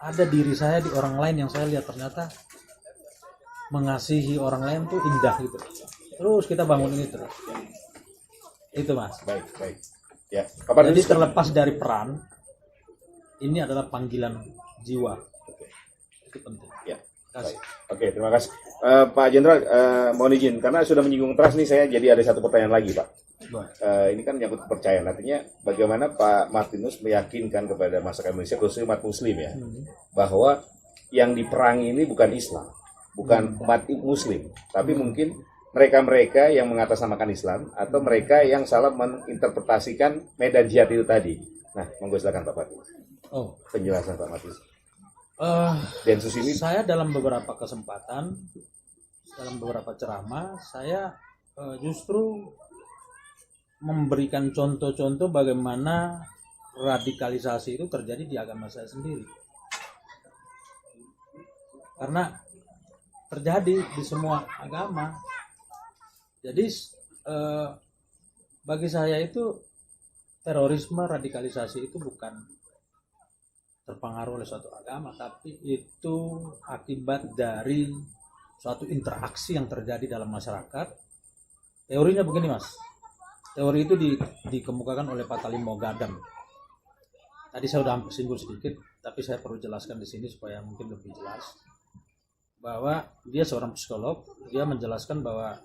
ada diri saya di orang lain yang saya lihat ternyata mengasihi orang lain tuh indah gitu. Terus kita bangun ini terus. Itu Mas. Baik. Ya. Jadi terlepas dari peran, ini adalah panggilan jiwa. Itu penting. Ya. Kasih. Oke, terima kasih. Pak Jenderal, mohon izin karena sudah menyinggung trust nih, saya jadi ada satu pertanyaan lagi, Pak. Ini kan menyangkut kepercayaan. Artinya bagaimana Pak Martinus meyakinkan kepada masyarakat Indonesia, khususnya umat Muslim ya, bahwa yang diperangi ini bukan Islam, bukan umat Muslim, tapi mungkin mereka-mereka yang mengatasnamakan Islam atau mereka yang salah menginterpretasikan medan jihad itu tadi. Nah, monggo silakan Pak Martinus. Penjelasan Pak Martinus. Densus ini Saya dalam beberapa kesempatan, dalam beberapa ceramah, saya justru memberikan contoh-contoh bagaimana radikalisasi itu terjadi di agama saya sendiri. Karena terjadi di semua agama. Jadi bagi saya itu terorisme, radikalisasi itu bukan terpengaruh oleh suatu agama, tapi itu akibat dari suatu interaksi yang terjadi dalam masyarakat. Teorinya begini Mas, teori itu dikemukakan oleh Pak Talim Mogadam. Tadi saya sudah singgung sedikit, tapi saya perlu jelaskan di sini supaya mungkin lebih jelas. Bahwa dia seorang psikolog, dia menjelaskan bahwa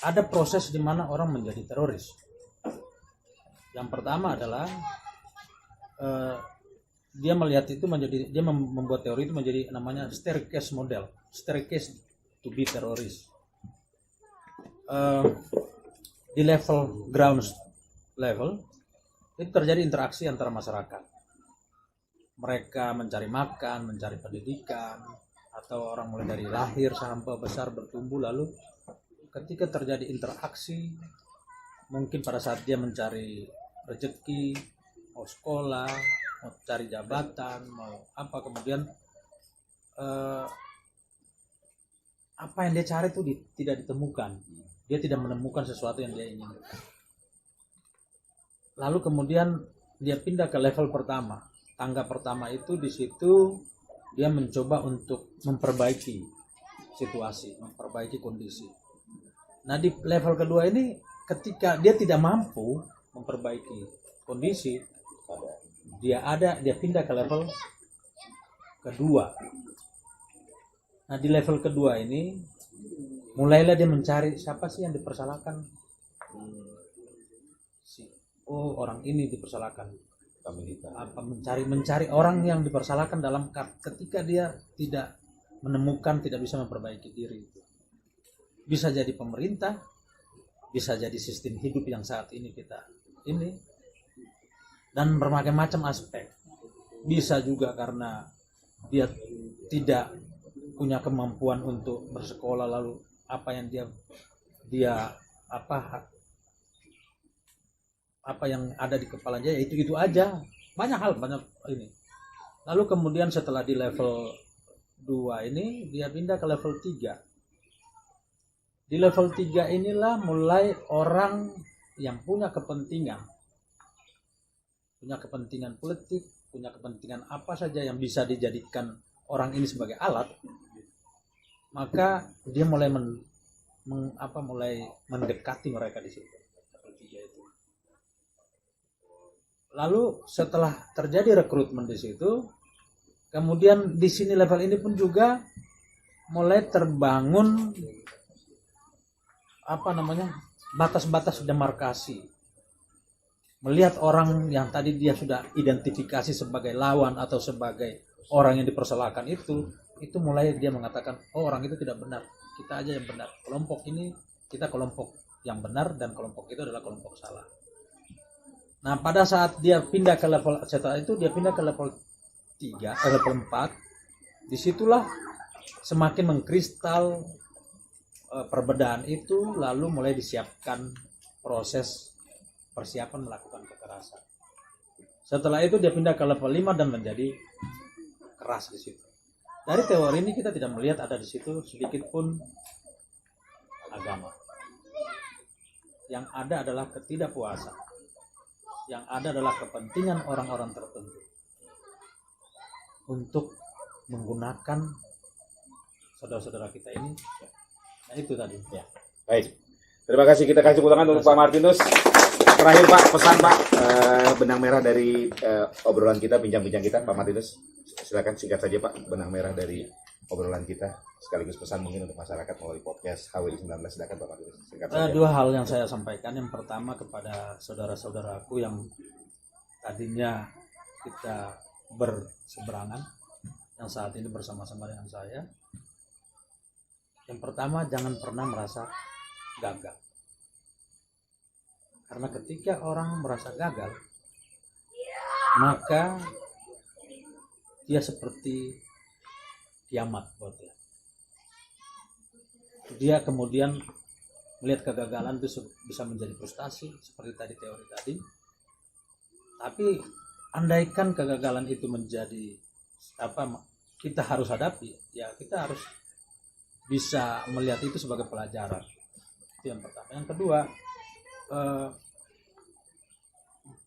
ada proses di mana orang menjadi teroris. Yang pertama adalah dia melihat itu dia membuat teori itu menjadi namanya staircase model, staircase to be terrorist. Di level ground level itu terjadi interaksi antara masyarakat. Mereka mencari makan, mencari pendidikan, atau orang mulai dari lahir sampai besar bertumbuh, lalu ketika terjadi interaksi, mungkin pada saat dia mencari rezeki, mau sekolah, mau cari jabatan, mau apa, kemudian apa yang dia cari itu tidak ditemukan. Dia tidak menemukan sesuatu yang dia inginkan. Lalu kemudian dia pindah ke level pertama. Tangga pertama itu di situ dia mencoba untuk memperbaiki situasi, memperbaiki kondisi. Nah di level kedua ini ketika dia tidak mampu memperbaiki kondisi, dia pindah ke level kedua. Nah di level kedua ini mulailah dia mencari siapa sih yang dipersalahkan. Oh, orang ini dipersalahkan. Apa mencari orang yang dipersalahkan dalam ketika dia tidak menemukan, tidak bisa memperbaiki diri. Bisa jadi pemerintah, bisa jadi sistem hidup yang saat ini kita ini, dan berbagai macam aspek. Bisa juga karena dia tidak punya kemampuan untuk bersekolah, lalu apa yang dia apa yang ada di kepalanya itu aja, banyak ini. Lalu kemudian setelah di level 2 ini dia pindah ke level 3. Di level 3 inilah mulai orang yang punya kepentingan politik, punya kepentingan apa saja yang bisa dijadikan orang ini sebagai alat, maka dia mulai mulai mendekati mereka di situ. Lalu setelah terjadi rekrutmen di situ, kemudian di sini level ini pun juga mulai terbangun batas-batas demarkasi. Melihat orang yang tadi dia sudah identifikasi sebagai lawan atau sebagai orang yang dipersalahkan itu mulai dia mengatakan, oh orang itu tidak benar, kita aja yang benar. Kelompok ini kita kelompok yang benar dan kelompok itu adalah kelompok salah. Nah, pada saat dia pindah ke level, setelah itu dia pindah ke level 4, disitulah semakin mengkristal perbedaan itu, lalu mulai disiapkan proses persiapan melakukan kekerasan. Setelah itu dia pindah ke level 5 dan menjadi keras di situ. Dari teori ini kita tidak melihat ada di situ sedikit pun agama. Yang ada adalah ketidakpuasan. Yang ada adalah kepentingan orang-orang tertentu untuk menggunakan saudara-saudara kita ini. Nah itu tadi. Ya. Baik. Terima kasih, kita kasih tepuk tangan untuk Pak Martinus. Terakhir Pak, pesan Pak, benang merah dari obrolan kita, bincang-bincang kita, Pak Martinus. Silakan singkat saja Pak, benang merah dari obrolan kita, sekaligus pesan mungkin untuk masyarakat melalui podcast HWI 19. Silakan Pak Martinus. Singkat saja. Dua hal yang saya sampaikan. Yang pertama kepada saudara-saudaraku yang tadinya kita berseberangan, yang saat ini bersama-sama dengan saya. Yang pertama, jangan pernah merasa gagal. Karena ketika orang merasa gagal, maka dia seperti kiamat buat dia. Dia kemudian melihat kegagalan itu bisa menjadi frustasi seperti tadi teori tadi. Tapi andaikan kegagalan itu menjadi kita harus hadapi, ya kita harus bisa melihat itu sebagai pelajaran. Itu yang pertama. Yang kedua,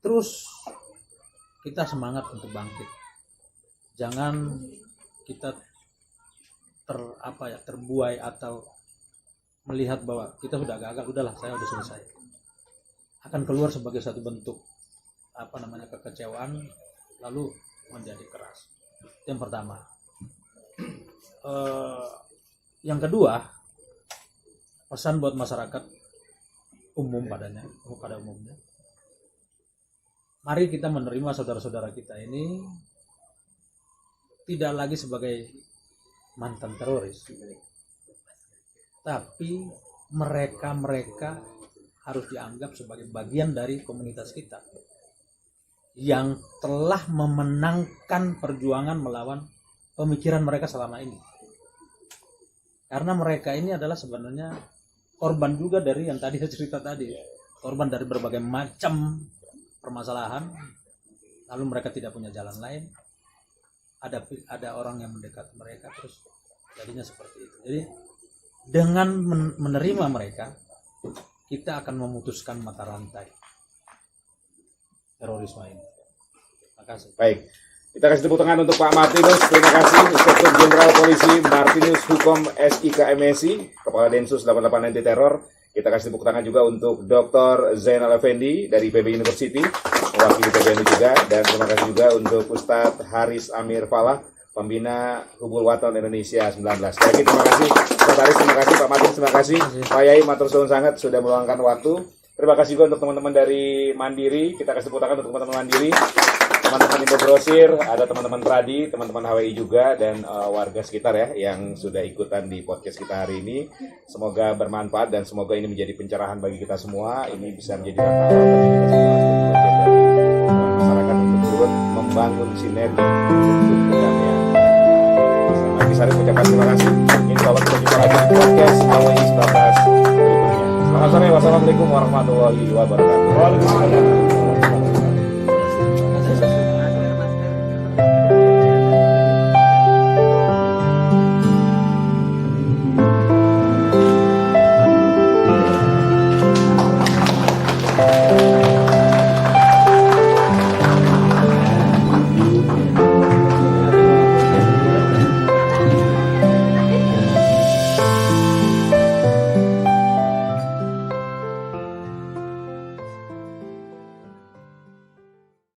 terus kita semangat untuk bangkit. Jangan kita terbuai atau melihat bahwa kita sudah gagal, udahlah saya sudah selesai. Akan keluar sebagai satu bentuk kekecewaan, lalu menjadi keras. Itu yang pertama. Yang kedua, pesan buat masyarakat umum pada umumnya. Mari kita menerima saudara-saudara kita ini tidak lagi sebagai mantan teroris, tapi mereka harus dianggap sebagai bagian dari komunitas kita yang telah memenangkan perjuangan melawan pemikiran mereka selama ini. Karena mereka ini adalah sebenarnya korban juga dari yang tadi saya cerita tadi, korban dari berbagai macam permasalahan, lalu mereka tidak punya jalan lain, ada orang yang mendekat mereka, terus jadinya seperti itu. Jadi dengan menerima mereka, kita akan memutuskan mata rantai terorisme ini. Terima kasih. Baik, kita kasih tepuk tangan untuk Pak Martinus. Terima kasih Inspektur Jenderal Polisi Martinus Hukom SIK MSI, Kepala Densus 88 Anti Teror. Kita kasih tepuk tangan juga untuk Dr. Zainal Effendi dari PB University, mewakili PBNU juga. Dan terima kasih juga untuk Ustadz Haris Amir Falah, Pembina Hubul Waton Indonesia 19. Sekali lagi terima kasih Sekretaris, terima kasih Pak Madin, terima kasih Pak Yai, matur suwun sangat sudah meluangkan waktu. Terima kasih juga untuk teman-teman dari Mandiri, kita kasih tepuk tangan untuk teman-teman Mandiri, teman-teman Indo Grosir, ada teman-teman Pradi, teman-teman HWI juga, dan warga sekitar ya yang sudah ikutan di podcast kita hari ini. Semoga bermanfaat dan semoga ini menjadi pencerahan bagi kita semua. Ini bisa menjadi tantangan bagi kita semua sebagai bagian dari masyarakat untuk turut membangun sinergi untuk perdamaian. Lagi Sarif mengucapkan terima kasih. Insya Allah kita jumpa lagi di podcast HWI 19 berikutnya. Selamat sore, wassalamualaikum warahmatullahi wabarakatuh. Waalaikumsalam.